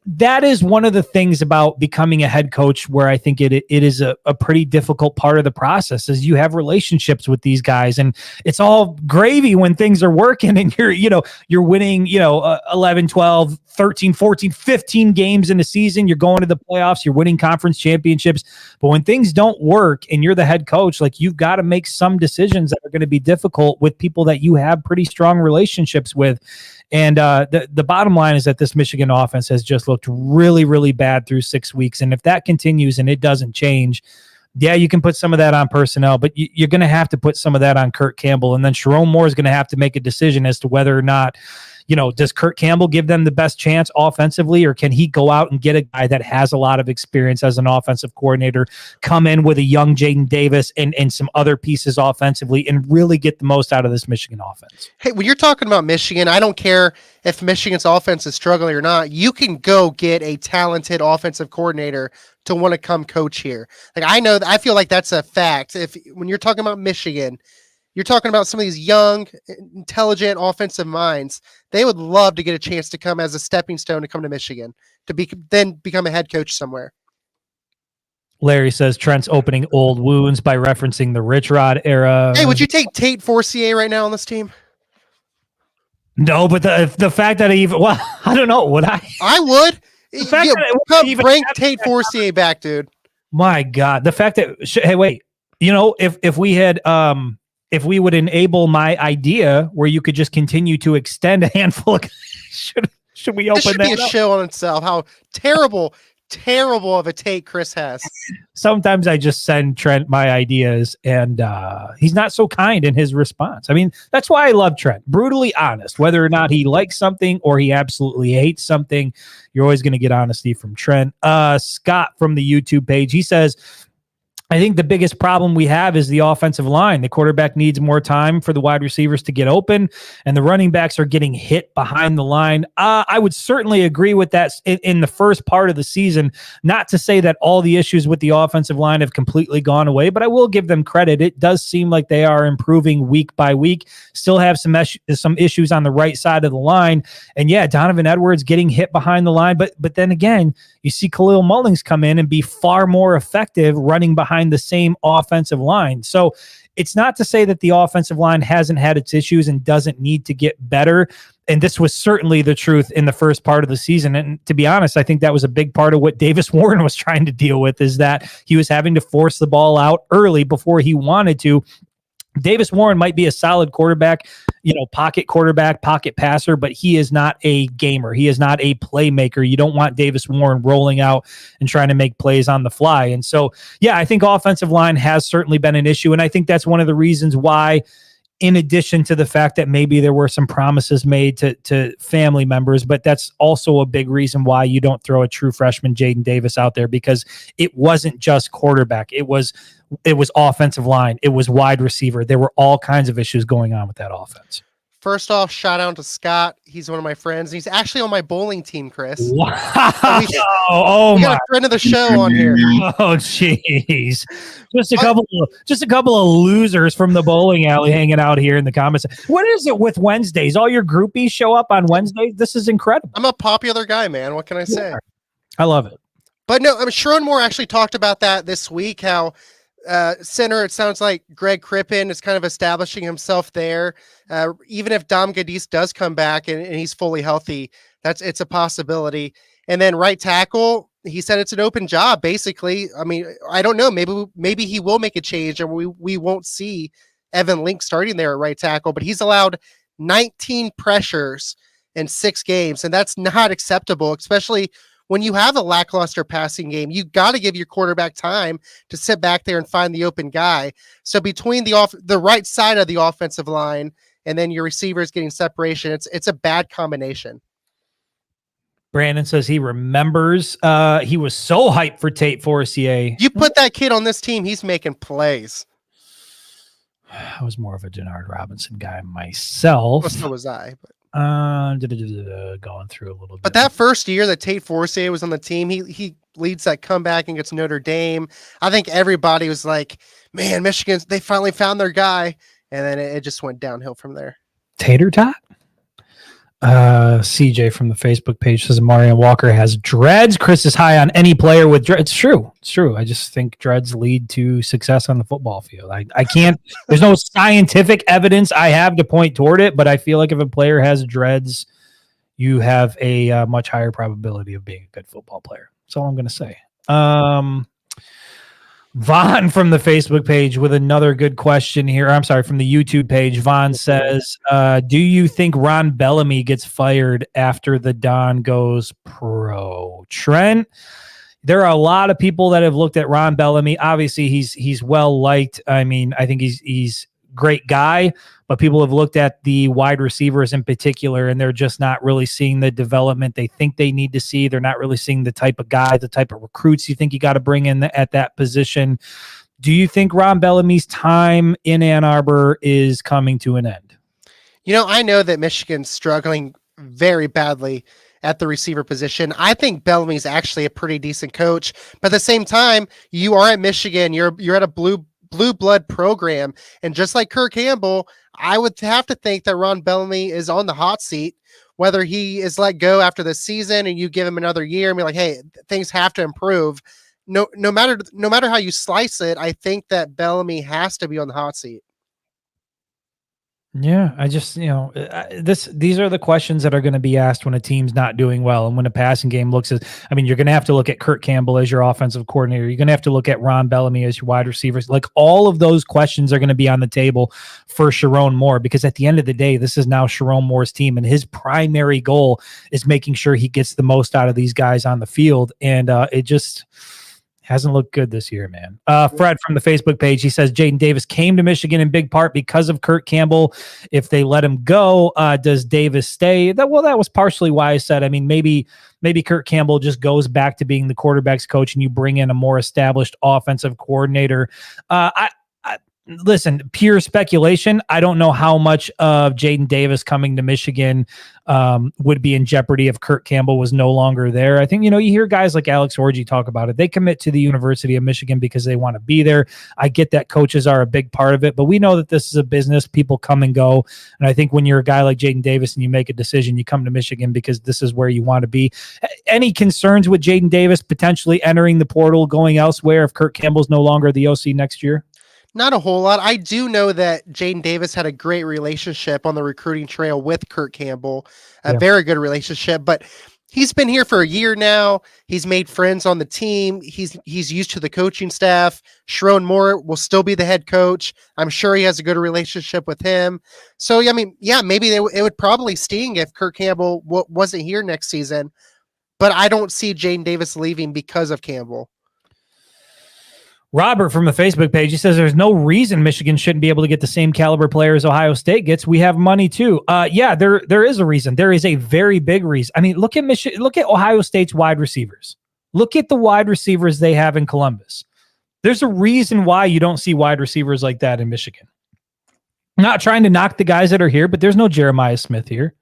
that is one of the things about becoming a head coach where I think it is a pretty difficult part of the process is you have relationships with these guys and it's all gravy when things are working and you're winning, 11, 12, 13, 14, 15 games in a season. You're going to the playoffs, you're winning conference championships. But when things don't work and you're the head coach, like you've got to make some decisions that are going to be difficult with people that you have pretty strong relationships with. And the bottom line is that this Michigan offense has just looked really, really bad through 6 weeks. And if that continues and it doesn't change, yeah, you can put some of that on personnel, but you're going to have to put some of that on Kurt Campbell. And then Sherrod Moore is going to have to make a decision as to whether or not, does Kurt Campbell give them the best chance offensively, or can he go out and get a guy that has a lot of experience as an offensive coordinator, come in with a young Jadyn Davis and some other pieces offensively and really get the most out of this Michigan offense? Hey, when you're talking about Michigan, I don't care if Michigan's offense is struggling or not. You can go get a talented offensive coordinator to want to come coach here. Like I feel like that's a fact. When you're talking about Michigan, you're talking about some of these young, intelligent offensive minds. They would love to get a chance to come as a stepping stone to come to Michigan, to then become a head coach somewhere. Larry says Trent's opening old wounds by referencing the Rich Rod era. Hey, would you take Tate Forcier right now on this team? No, but the fact that I don't know, would I? I would. The fact that bring Tate Forcier back, dude. My God, the fact that hey, wait, if we had if we would enable my idea where you could just continue to extend a handful of should we open this should that be a up? show on itself, how terrible of a take Chris has. Sometimes I just send Trent my ideas and he's not so kind in his response. I mean, that's why I love Trent. Brutally honest, whether or not he likes something or he absolutely hates something, you're always going to get honesty from Trent. Scott from the YouTube page, he says, I think the biggest problem we have is the offensive line. The quarterback needs more time for the wide receivers to get open, and the running backs are getting hit behind the line. I would certainly agree with that in the first part of the season. Not to say that all the issues with the offensive line have completely gone away, but I will give them credit. It does seem like they are improving week by week. Still have some issues on the right side of the line. And yeah, Donovan Edwards getting hit behind the line. But then again, you see Khalil Mullings come in and be far more effective running behind the same offensive line. So it's not to say that the offensive line hasn't had its issues and doesn't need to get better. And this was certainly the truth in the first part of the season. And to be honest, I think that was a big part of what Davis Warren was trying to deal with, is that he was having to force the ball out early before he wanted to. Davis Warren might be a solid quarterback, pocket quarterback, pocket passer, but he is not a gamer. He is not a playmaker. You don't want Davis Warren rolling out and trying to make plays on the fly. And so, yeah, I think offensive line has certainly been an issue. And I think that's one of the reasons why, in addition to the fact that maybe there were some promises made to family members, but that's also a big reason why you don't throw a true freshman Jadyn Davis out there, because it wasn't just quarterback. It was offensive line. It was wide receiver. There were all kinds of issues going on with that offense. First off, shout out to Scott. He's one of my friends. He's actually on my bowling team, Chris. Wow. We got a friend of the show on here. Oh, jeez. Just a couple of losers from the bowling alley hanging out here in the comments. What is it with Wednesdays? All your groupies show up on Wednesdays? This is incredible. I'm a popular guy, man. What can I say? I love it. But no, Sherrod Moore actually talked about that this week, how Center, it sounds like Greg Crippen is kind of establishing himself there. Even if Dom Gadis does come back and he's fully healthy, it's a possibility. And then right tackle, he said it's an open job, basically. I mean, I don't know. Maybe he will make a change and we won't see Evan Link starting there at right tackle, but he's allowed 19 pressures in 6 games, and that's not acceptable, especially when you have a lackluster passing game. You got to give your quarterback time to sit back there and find the open guy. So between the right side of the offensive line and then your receivers getting separation, it's a bad combination. Brandon says he remembers he was so hyped for Tate Forcier. You put that kid on this team, he's making plays. I was more of a Denard Robinson guy myself. Well, so was I. But. Going through a little bit. But that first year that Tate Forcier was on the team, he leads that comeback against Notre Dame. I think everybody was like, man, Michigan, they finally found their guy. And then it just went downhill from there. Tater tot? CJ from the Facebook page says Amarian Walker has dreads. Chris is high on any player with dreads. It's true. I just think dreads lead to success on the football field. I can't, there's no scientific evidence I have to point toward it, but I feel like if a player has dreads, you have a much higher probability of being a good football player. That's all I'm going to say. Vaughn from the Facebook page with another good question here. I'm sorry, from the YouTube page. Vaughn says, do you think Ron Bellamy gets fired after the Don goes pro? Trent, there are a lot of people that have looked at Ron Bellamy. Obviously, he's well liked. I mean, I think he's great guy, but people have looked at the wide receivers in particular, and they're just not really seeing the development they think they need to see. They're not really seeing the type of guy, the type of recruits you think you got to bring in at that position. Do you think Ron Bellamy's time in Ann Arbor is coming to an end? You know, I know that Michigan's struggling very badly at the receiver position. I think Bellamy's actually a pretty decent coach, but at the same time, you are at Michigan. You're at a blue blood program. And just like Kirk Campbell, I would have to think that Ron Bellamy is on the hot seat, whether he is let go after the season and you give him another year and be like, hey, things have to improve. No matter how you slice it, I think that Bellamy has to be on the hot seat. Yeah, I just, these are the questions that are going to be asked when a team's not doing well. And when a passing game looks as, I mean, you're going to have to look at Kurt Campbell as your offensive coordinator. You're going to have to look at Ron Bellamy as your wide receivers. Like, all of those questions are going to be on the table for Sharon Moore, because at the end of the day, this is now Sharon Moore's team. And his primary goal is making sure he gets the most out of these guys on the field. And it just hasn't looked good this year, man. Fred from the Facebook page, he says Jadyn Davis came to Michigan in big part because of Kurt Campbell. If they let him go, does Davis stay? That was partially why I said, I mean, maybe Kurt Campbell just goes back to being the quarterback's coach and you bring in a more established offensive coordinator. Listen, pure speculation. I don't know how much of Jadyn Davis coming to Michigan would be in jeopardy if Kurt Campbell was no longer there. I think, you hear guys like Alex Orji talk about it. They commit to the University of Michigan because they want to be there. I get that coaches are a big part of it, but we know that this is a business. People come and go. And I think when you're a guy like Jadyn Davis and you make a decision, you come to Michigan because this is where you want to be. Any concerns with Jadyn Davis potentially entering the portal, going elsewhere if Kurt Campbell's no longer the OC next year? Not a whole lot. I do know that Jadyn Davis had a great relationship on the recruiting trail with Kurt Campbell, a very good relationship, but he's been here for a year now. He's made friends on the team. He's used to the coaching staff. Sharon Moore will still be the head coach. I'm sure he has a good relationship with him. So, I mean, yeah, maybe it would probably sting if Kurt Campbell wasn't here next season, but I don't see Jadyn Davis leaving because of Campbell. Robert from the Facebook page, he says there's no reason Michigan shouldn't be able to get the same caliber players Ohio State gets. We have money too. Yeah, there is a reason. There is a very big reason. I mean, look at Ohio State's wide receivers. Look at the wide receivers they have in Columbus. There's a reason why you don't see wide receivers like that in Michigan. I'm not trying to knock the guys that are here, but there's no Jeremiah Smith here.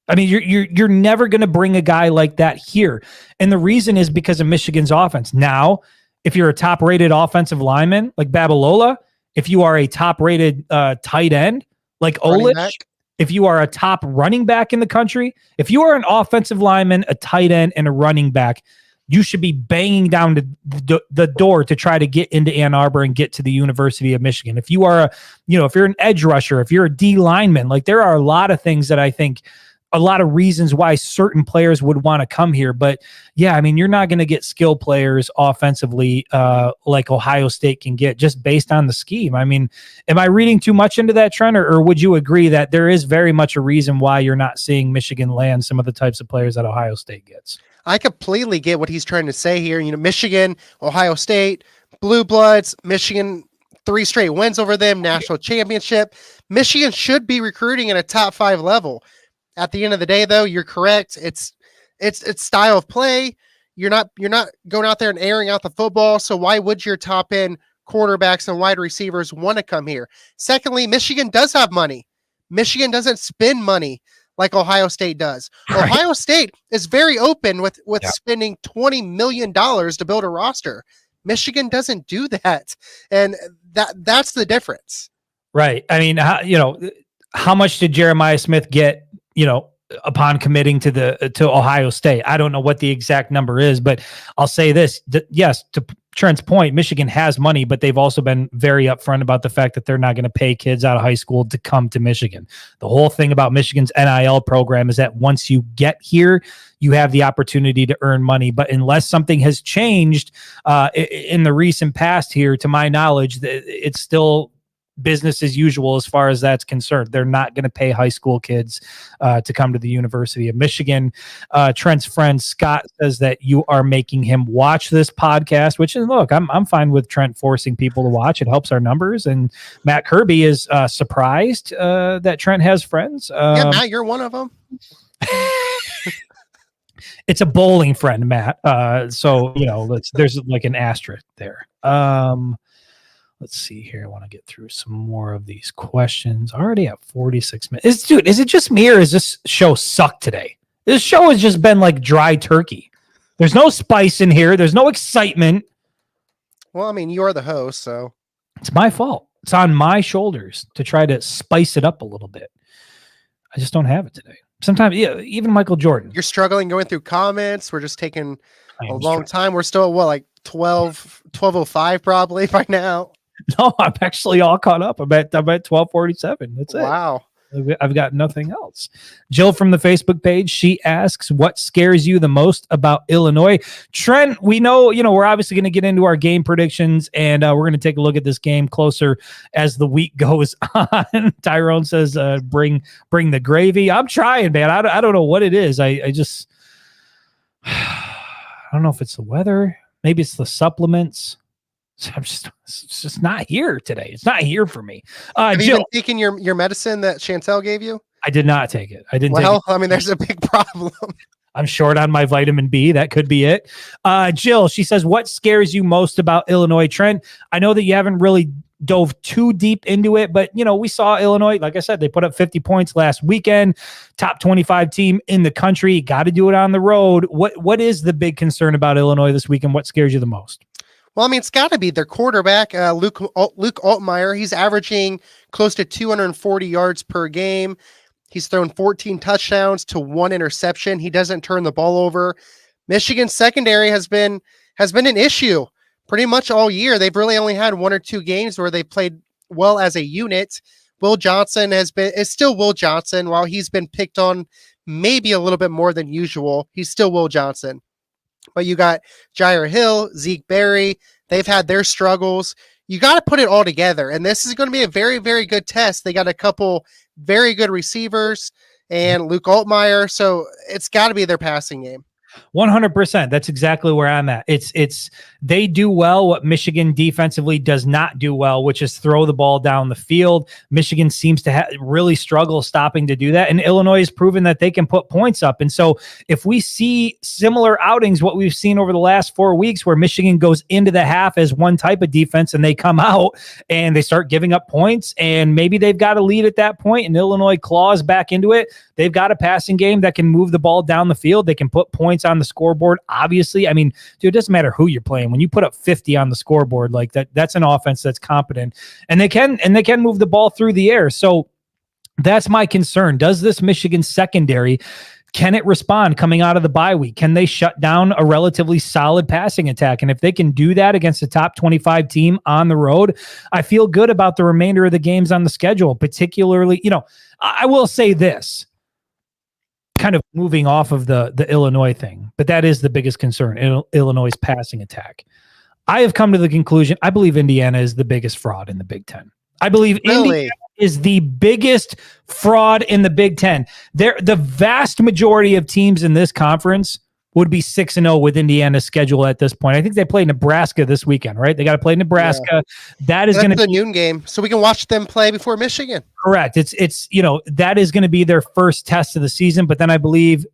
I mean, you're never going to bring a guy like that here. And the reason is because of Michigan's offense. Now, if you're a top-rated offensive lineman like Babalola, if you are a top-rated tight end like Olich, if you are a top running back in the country, if you are an offensive lineman, a tight end, and a running back, you should be banging down the door to try to get into Ann Arbor and get to the University of Michigan. If you are if you're an edge rusher, if you're a D lineman, like there are a lot of things that I think, a lot of reasons why certain players would want to come here. But yeah, I mean, you're not going to get skill players offensively like Ohio State can get just based on the scheme. I mean, am I reading too much into that, Trent, or would you agree that there is very much a reason why you're not seeing Michigan land some of the types of players that Ohio State gets? I completely get what he's trying to say here. Michigan, Ohio State, Blue Bloods, Michigan, 3 straight wins over them, national championship. Michigan should be recruiting at a top 5 level. At the end of the day, though, you're correct. It's style of play. You're not going out there and airing out the football. So why would your top end quarterbacks and wide receivers want to come here? Secondly, Michigan does have money. Michigan doesn't spend money like Ohio State does. Right. Ohio State is very open with spending $20 million to build a roster. Michigan doesn't do that, and that's the difference. Right. I mean, how much did Jeremiah Smith get? Upon committing to Ohio State. I don't know what the exact number is, but I'll say this. Yes, to Trent's point, Michigan has money, but they've also been very upfront about the fact that they're not going to pay kids out of high school to come to Michigan. The whole thing about Michigan's NIL program is that once you get here, you have the opportunity to earn money. But unless something has changed in the recent past here, to my knowledge, it's still business as usual as far as that's concerned. They're not going to pay high school kids to come to the University of Michigan. Trent's friend Scott says that you are making him watch this podcast, which is, look, I'm fine with Trent forcing people to watch. It helps our numbers. And Matt Kirby is surprised that Trent has friends. Yeah, Matt, you're one of them. It's a bowling friend, Matt. So there's like an asterisk there. Let's see here. I want to get through some more of these questions. Already at 46 minutes. Dude, is it just me or is this show suck today? This show has just been like dry turkey. There's no spice in here. There's no excitement. Well, I mean, you are the host, so. It's my fault. It's on my shoulders to try to spice it up a little bit. I just don't have it today. Sometimes, even Michael Jordan. You're struggling going through comments. We're just taking a long time. We're still, like 12:05 probably by now. No, I'm actually all caught up. I'm at 12:47. That's it. Wow. I've got nothing else. Jill from the Facebook page, she asks, what scares you the most about Illinois? Trent, we know, we're obviously going to get into our game predictions, and we're going to take a look at this game closer as the week goes on. Tyrone says, bring the gravy. I'm trying, man. I don't know what it is. I just, I don't know if it's the weather. Maybe it's the supplements. It's just not here today. It's not here for me. Have you been taking your medicine that Chantel gave you? I did not take it. I didn't. Well, I mean, there's a big problem. I'm short on my vitamin B. That could be it. Jill, she says, what scares you most about Illinois? Trent, I know that you haven't really dove too deep into it, but we saw Illinois, like I said, they put up 50 points last weekend, top 25 team in the country. Got to do it on the road. What is the big concern about Illinois this weekend? What scares you the most? Well, I mean, it's got to be their quarterback, Luke Altmaier. He's averaging close to 240 yards per game. He's thrown 14 touchdowns to 1 interception. He doesn't turn the ball over. Michigan's secondary has been an issue pretty much all year. They've really only had 1 or 2 games where they played well as a unit. Will Johnson is still Will Johnson. While he's been picked on maybe a little bit more than usual, he's still Will Johnson. But you got Jair Hill, Zeke Berry. They've had their struggles. You got to put it all together. And this is going to be a very, very good test. They got a couple very good receivers and Luke Altmaier. So it's got to be their passing game. 100%. That's exactly where I'm at. They do well what Michigan defensively does not do well, which is throw the ball down the field. Michigan seems to really struggle stopping to do that. And Illinois has proven that they can put points up. And so if we see similar outings, what we've seen over the last 4 weeks, where Michigan goes into the half as one type of defense and they come out and they start giving up points, and maybe they've got a lead at that point and Illinois claws back into it. They've got a passing game that can move the ball down the field. They can put points on the scoreboard. Obviously, I mean, dude, it doesn't matter who you're playing. When you put up 50 on the scoreboard like that, that's an offense that's competent, and they can move the ball through the air. So that's my concern. Does this Michigan secondary Can it respond coming out of the bye week? Can they shut down a relatively solid passing attack? And if they can do that against a top 25 team on the road, I feel good about the remainder of the games on the schedule, particularly, I will say this, kind of moving off of the Illinois thing, but that is the biggest concern, Illinois' passing attack. I have come to the conclusion, I believe Indiana is the biggest fraud in the Big Ten. I believe Indiana is the biggest fraud in the Big Ten. The vast majority of teams in this conference would be 6-0 with Indiana's schedule at this point. I think they play Nebraska this weekend, right? They got to play Nebraska. Yeah. That's going to be the noon game, so we can watch them play before Michigan. Correct. It's that is going to be their first test of the season. But then I believe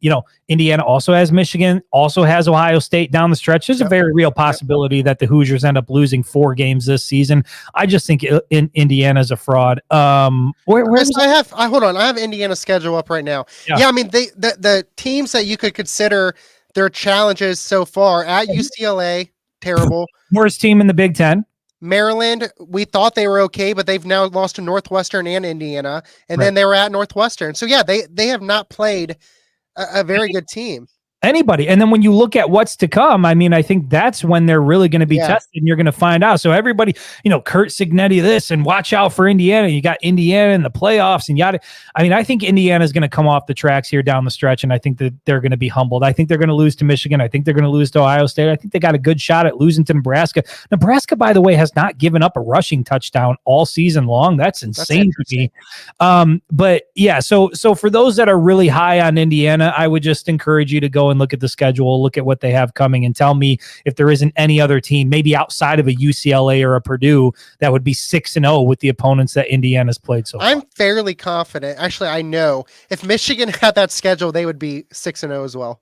Indiana also has Michigan, also has Ohio State down the stretch. There's a very real possibility that the Hoosiers end up losing 4 games this season. I just think Indiana's a fraud. Chris, hold on. I have Indiana's schedule up right now. Yeah, I mean the teams that you could consider their challenges so far at UCLA, terrible. Worst team in the Big Ten. Maryland, we thought they were okay, but they've now lost to Northwestern and Indiana, and then they were at Northwestern. So yeah, they have not played a very good team. Anybody. And then when you look at what's to come, I mean, I think that's when they're really going to be tested and you're going to find out. So everybody, Kurt Signetti this and watch out for Indiana. You got Indiana in the playoffs and yada. I mean, I think Indiana is going to come off the tracks here down the stretch, and I think that they're going to be humbled. I think they're going to lose to Michigan. I think they're going to lose to Ohio State. I think they got a good shot at losing to Nebraska. Nebraska, by the way, has not given up a rushing touchdown all season long. That's insane to me. But yeah, so for those that are really high on Indiana, I would just encourage you to go and look at the schedule, look at what they have coming, and tell me if there isn't any other team, maybe outside of a UCLA or a Purdue, that would be 6-0 with the opponents that Indiana's played so far. I'm fairly confident. Actually, I know if Michigan had that schedule, they would be 6-0 as well.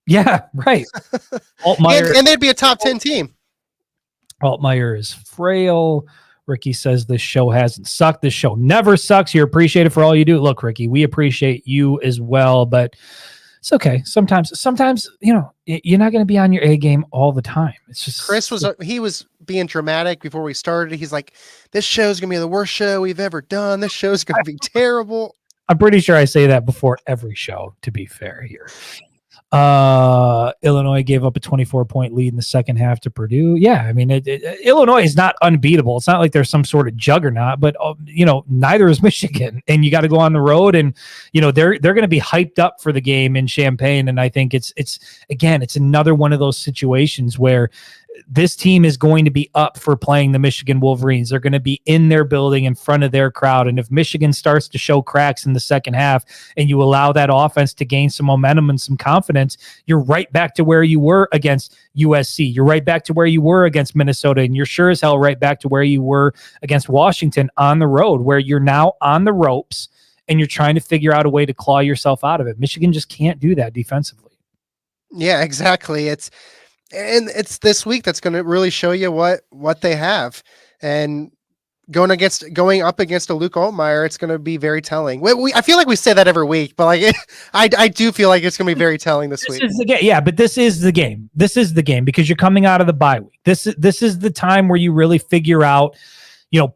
Yeah, right. Altmaier, and they'd be a top 10 team. Altmaier is frail. Ricky says this show hasn't sucked. This show never sucks. You're appreciated for all you do. Look, Ricky, we appreciate you as well, but it's okay. Sometimes, you're not going to be on your A game all the time. It's just Chris was being dramatic before we started. He's like, this show's going to be the worst show we've ever done. This show's going to be terrible. I'm pretty sure I say that before every show, to be fair here. Illinois gave up a 24-point lead in the second half to Purdue. Yeah, I mean, Illinois is not unbeatable. It's not like there's some sort of juggernaut, but neither is Michigan. And you got to go on the road, and they're going to be hyped up for the game in Champaign. And I think it's another one of those situations where this team is going to be up for playing the Michigan Wolverines. They're going to be in their building in front of their crowd. And if Michigan starts to show cracks in the second half and you allow that offense to gain some momentum and some confidence, you're right back to where you were against USC. You're right back to where you were against Minnesota. And you're sure as hell right back to where you were against Washington on the road, where you're now on the ropes and you're trying to figure out a way to claw yourself out of it. Michigan just can't do that defensively. Yeah, exactly. It's this week that's going to really show you what they have, and going up against a Luke Altmaier, it's going to be very telling. I feel like we say that every week, but I do feel like it's going to be very telling this week. But this is the game. This is the game because you're coming out of the bye week. This is the time where you really figure out.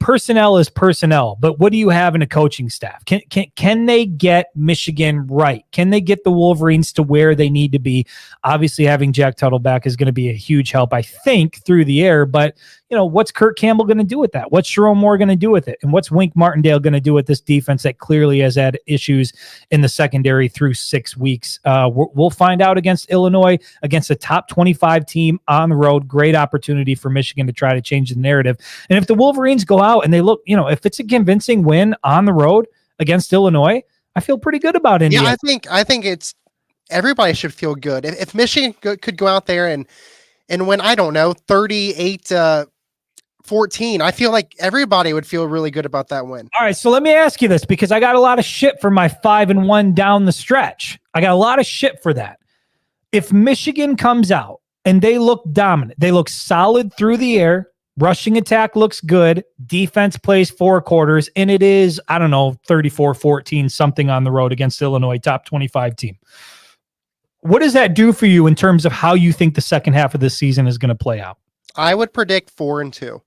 Personnel is personnel, but what do you have in a coaching staff? Can they get Michigan right? Can they get the Wolverines to where they need to be? Obviously, having Jack Tuttle back is going to be a huge help, I think, through the air. But what's Kurt Campbell going to do with that? What's Jerome Moore going to do with it? And what's Wink Martindale going to do with this defense that clearly has had issues in the secondary through 6 weeks? We'll find out against Illinois, against a top 25 team on the road. Great opportunity for Michigan to try to change the narrative. And if the Wolverines go out and they look, if it's a convincing win on the road against Illinois, I feel pretty good about Indiana. Yeah, I think it's everybody should feel good. If Michigan could go out there and win, I don't know, 38-14, I feel like everybody would feel really good about that win. All right, so let me ask you this, because I got a lot of shit for my 5-1 down the stretch. I got a lot of shit for that. If Michigan comes out and they look dominant, they look solid through the air, rushing attack looks good, defense plays 4 quarters, and it is, 34-14 something on the road against Illinois, top 25 team. What does that do for you in terms of how you think the second half of this season is going to play out? I would predict 4-2.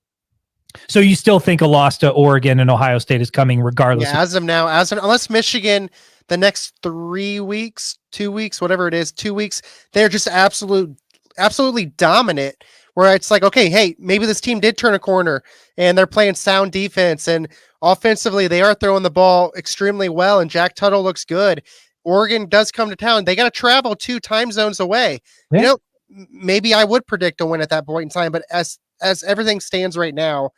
So you still think a loss to Oregon and Ohio State is coming regardless? Yeah, as of now, unless Michigan the next 3 weeks, 2 weeks, whatever it is, 2 weeks, they're just absolutely dominant. Where it's like, okay, hey, maybe this team did turn a corner and they're playing sound defense, and offensively they are throwing the ball extremely well, and Jack Tuttle looks good. Oregon does come to town. They got to travel 2 time zones away. Yeah. You know, maybe I would predict a win at that point in time, but as everything stands right now,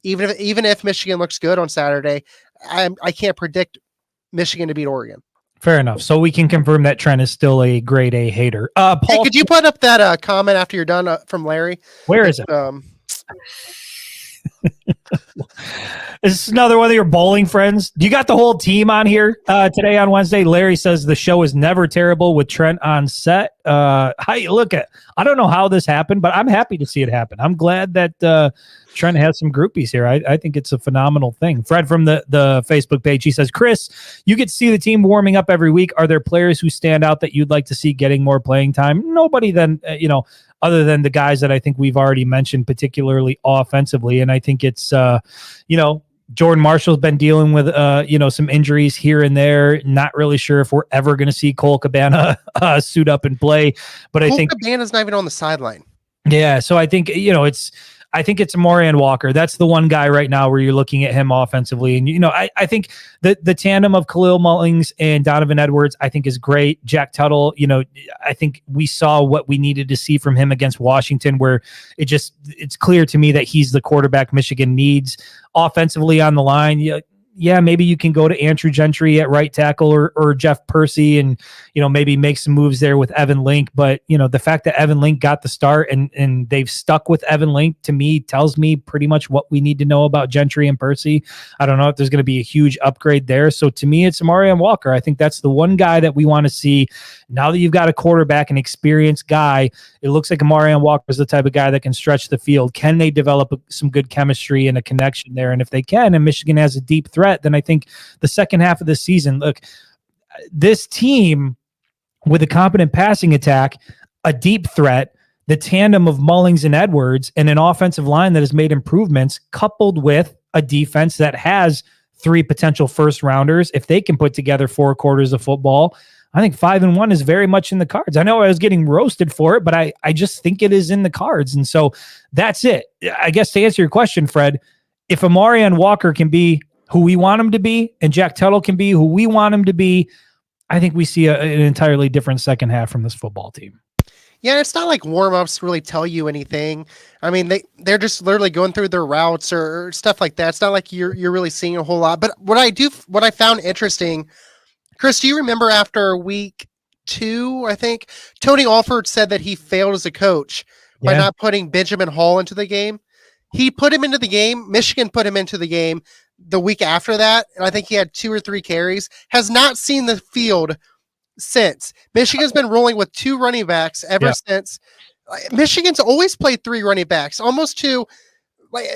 even if Michigan looks good on Saturday, I can't predict Michigan to beat Oregon. Fair enough. So we can confirm that Trent is still a grade A hater. Paul, Hey, could you put up that comment after you're done from Larry? where is it? Is this another one of your bowling friends? Do you got the whole team on here today on Wednesday? Larry says the show is never terrible with Trent on set. I don't know how this happened, but I'm happy to see it happen. I'm glad that Trent has some groupies here. I think it's a phenomenal thing. Fred from the Facebook page, he says, Chris, you get to see the team warming up every week. Are there players who stand out that you'd like to see getting more playing time? Nobody then, other than the guys that I think we've already mentioned, particularly offensively. And I think it's, Jordan Marshall's been dealing with, some injuries here and there. Not really sure if we're ever going to see Cole Cabana suit up and play. But Cole I think Cabana's not even on the sideline. Yeah, so I think I think it's Amarian Walker. That's the one guy right now where you're looking at him offensively. And, I think the tandem of Khalil Mullings and Donovan Edwards, I think is great. Jack Tuttle, I think we saw what we needed to see from him against Washington, where it's clear to me that he's the quarterback Michigan needs offensively on the line. Yeah, maybe you can go to Andrew Gentry at right tackle or Jeff Percy and, maybe make some moves there with Evan Link. But, the fact that Evan Link got the start and they've stuck with Evan Link, to me, tells me pretty much what we need to know about Gentry and Percy. I don't know if there's going to be a huge upgrade there. So to me, it's Amarian Walker. I think that's the one guy that we want to see. Now that you've got a quarterback, an experienced guy, it looks like Amarian Walker is the type of guy that can stretch the field. Can they develop some good chemistry and a connection there? And if they can, and Michigan has a deep threat, then I think the second half of the season, look, this team with a competent passing attack, a deep threat, the tandem of Mullings and Edwards, and an offensive line that has made improvements, coupled with a defense that has 3 potential first rounders, if they can put together 4 quarters of football, I think 5-1 is very much in the cards. I know I was getting roasted for it, but I just think it is in the cards. And so that's it. I guess to answer your question, Fred, if Amarian Walker can be who we want him to be and Jack Tuttle can be who we want him to be, I think we see an entirely different second half from this football team. Yeah, it's not like warm-ups really tell you anything. I mean, they're just literally going through their routes or stuff like that. It's not like you're really seeing a whole lot. But what I found interesting, Chris, do you remember after week 2, I think, Tony Alford said that he failed as a coach by not putting Benjamin Hall into the game? He put him into the game. Michigan put him into the game the week after that, and I think he had 2 or 3 carries, has not seen the field since. Michigan's been rolling with 2 running backs ever since. Michigan's always played 3 running backs, almost 2.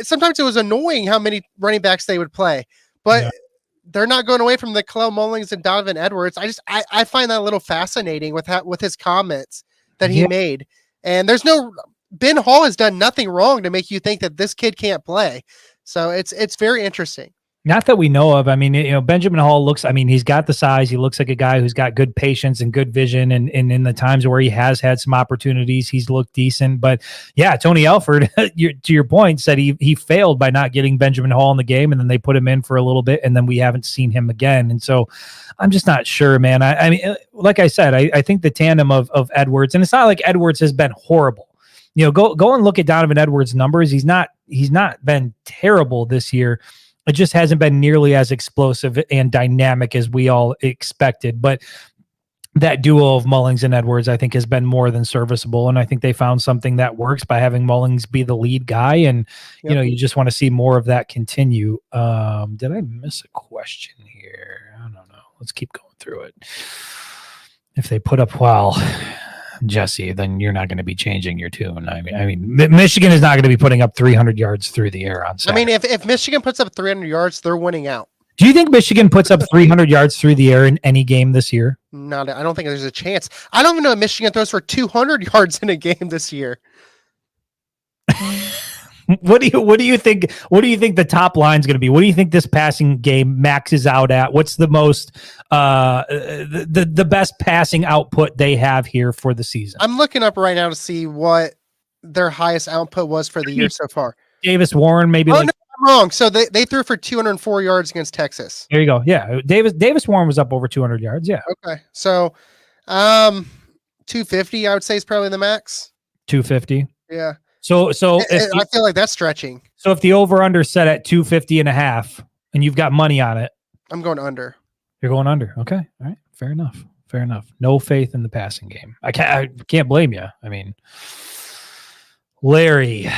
Sometimes it was annoying how many running backs they would play, but they're not going away from the Khalil Mullings and Donovan Edwards. I find that a little fascinating with his comments that he made. And Ben Hall has done nothing wrong to make you think that this kid can't play. So it's very interesting. Not that we know of. I mean, Benjamin Hall he's got the size. He looks like a guy who's got good patience and good vision. And in the times where he has had some opportunities, he's looked decent. But yeah, Tony Alford, to your point, said he failed by not getting Benjamin Hall in the game. And then they put him in for a little bit. And then we haven't seen him again. And so I'm just not sure, man. I mean, like I said, I think the tandem of Edwards, and it's not like Edwards has been horrible. Go and look at Donovan Edwards' numbers. He's not been terrible this year. It just hasn't been nearly as explosive and dynamic as we all expected. But that duo of Mullings and Edwards, I think, has been more than serviceable. And I think they found something that works by having Mullings be the lead guy. And, you just want to see more of that continue. Did I miss a question here? I don't know. Let's keep going through it. If they put up, Jesse, then you're not going to be changing your tune. I mean, Michigan is not going to be putting up 300 yards through the air on Saturday. I mean, if Michigan puts up 300 yards, they're winning out. Do you think Michigan puts up 300 yards through the air in any game this year? I don't think there's a chance. I don't even know if Michigan throws for 200 yards in a game this year. What do you think? What do you think the top line is going to be? What do you think this passing game maxes out at? What's the most the best passing output they have here for the season? I'm looking up right now to see what their highest output was for the year so far. Davis Warren, maybe. Oh, no, I'm wrong. So they threw for 204 yards against Texas. There you go. Yeah, Davis Warren was up over 200 yards. Yeah. Okay, so 250, I would say, is probably the max. 250. Yeah. So I feel like that's stretching. So if the over under set at 250.5 and you've got money on it, I'm going under. You're going under. Okay. All right. Fair enough. No faith in the passing game. I can't blame you. I mean, Larry.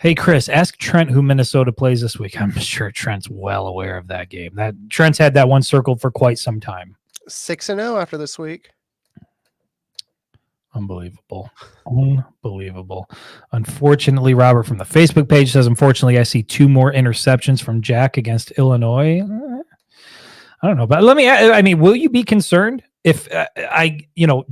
Hey, Chris, ask Trent who Minnesota plays this week. I'm sure Trent's well aware of that game. Trent's had that one circled for quite some time. 6-0 after this week. Unbelievable. Unfortunately, Robert from the Facebook page says, unfortunately, I see 2 more interceptions from Jack against Illinois. I don't know, but will you be concerned if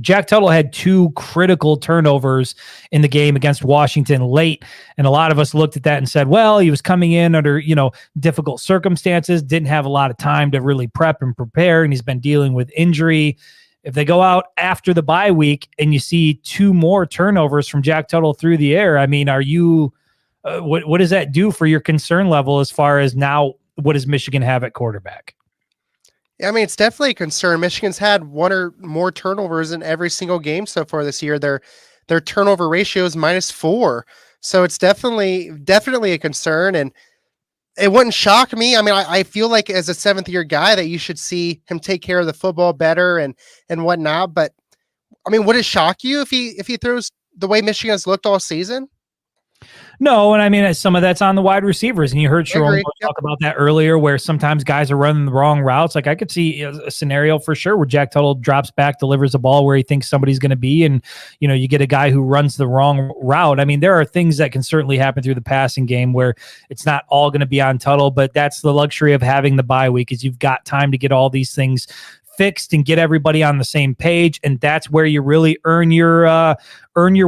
Jack Tuttle had 2 critical turnovers in the game against Washington late, and a lot of us looked at that and said, well, he was coming in under, difficult circumstances, didn't have a lot of time to really prep and prepare, and he's been dealing with injury. If they go out after the bye week and you see 2 more turnovers from Jack Tuttle through the air, I mean, are you what does that do for your concern level as far as now what does Michigan have at quarterback? Yeah, I mean, it's definitely a concern. Michigan's had 1 or more turnovers in every single game so far this year. Their turnover ratio is -4. So it's definitely a concern, and it wouldn't shock me. I mean, I feel like as a 7th-year guy that you should see him take care of the football better and whatnot. But I mean, would it shock you if he throws the way Michigan's looked all season? No, and I mean, some of that's on the wide receivers, and you heard Sharon talk about that earlier, where sometimes guys are running the wrong routes. Like I could see a scenario for sure where Jack Tuttle drops back, delivers a ball where he thinks somebody's going to be, and you get a guy who runs the wrong route. I mean, there are things that can certainly happen through the passing game where it's not all going to be on Tuttle, but that's the luxury of having the bye week, is you've got time to get all these things fixed and get everybody on the same page, and that's where you really earn your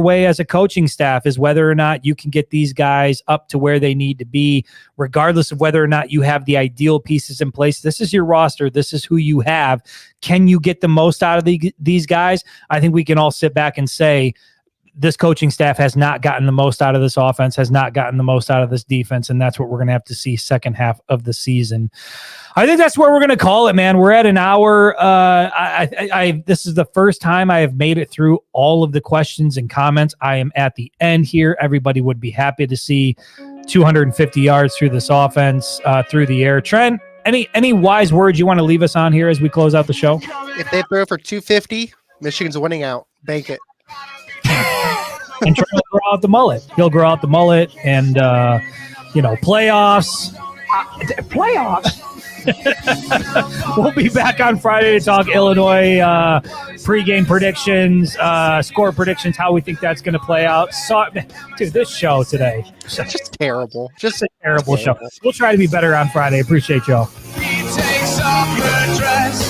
way as a coaching staff, is whether or not you can get these guys up to where they need to be, regardless of whether or not you have the ideal pieces in place. This is your roster. This is who you have. Can you get the most out of these guys? I think we can all sit back and say this coaching staff has not gotten the most out of this offense, has not gotten the most out of this defense, and that's what we're going to have to see second half of the season. I think that's where we're going to call it, man. We're at an hour. This is the first time I have made it through all of the questions and comments. I am at the end here. Everybody would be happy to see 250 yards through this offense, through the air. Trent, any wise words you want to leave us on here as we close out the show? If they throw for 250, Michigan's winning out. Bank it. And Trent will grow out the mullet. He'll grow out the mullet, and playoffs. Playoffs? We'll be back on Friday to talk Illinois pregame predictions, score predictions, how we think that's going to play out. Dude, this show today. Just terrible. Just a terrible show. We'll try to be better on Friday. Appreciate y'all. He takes off her dress.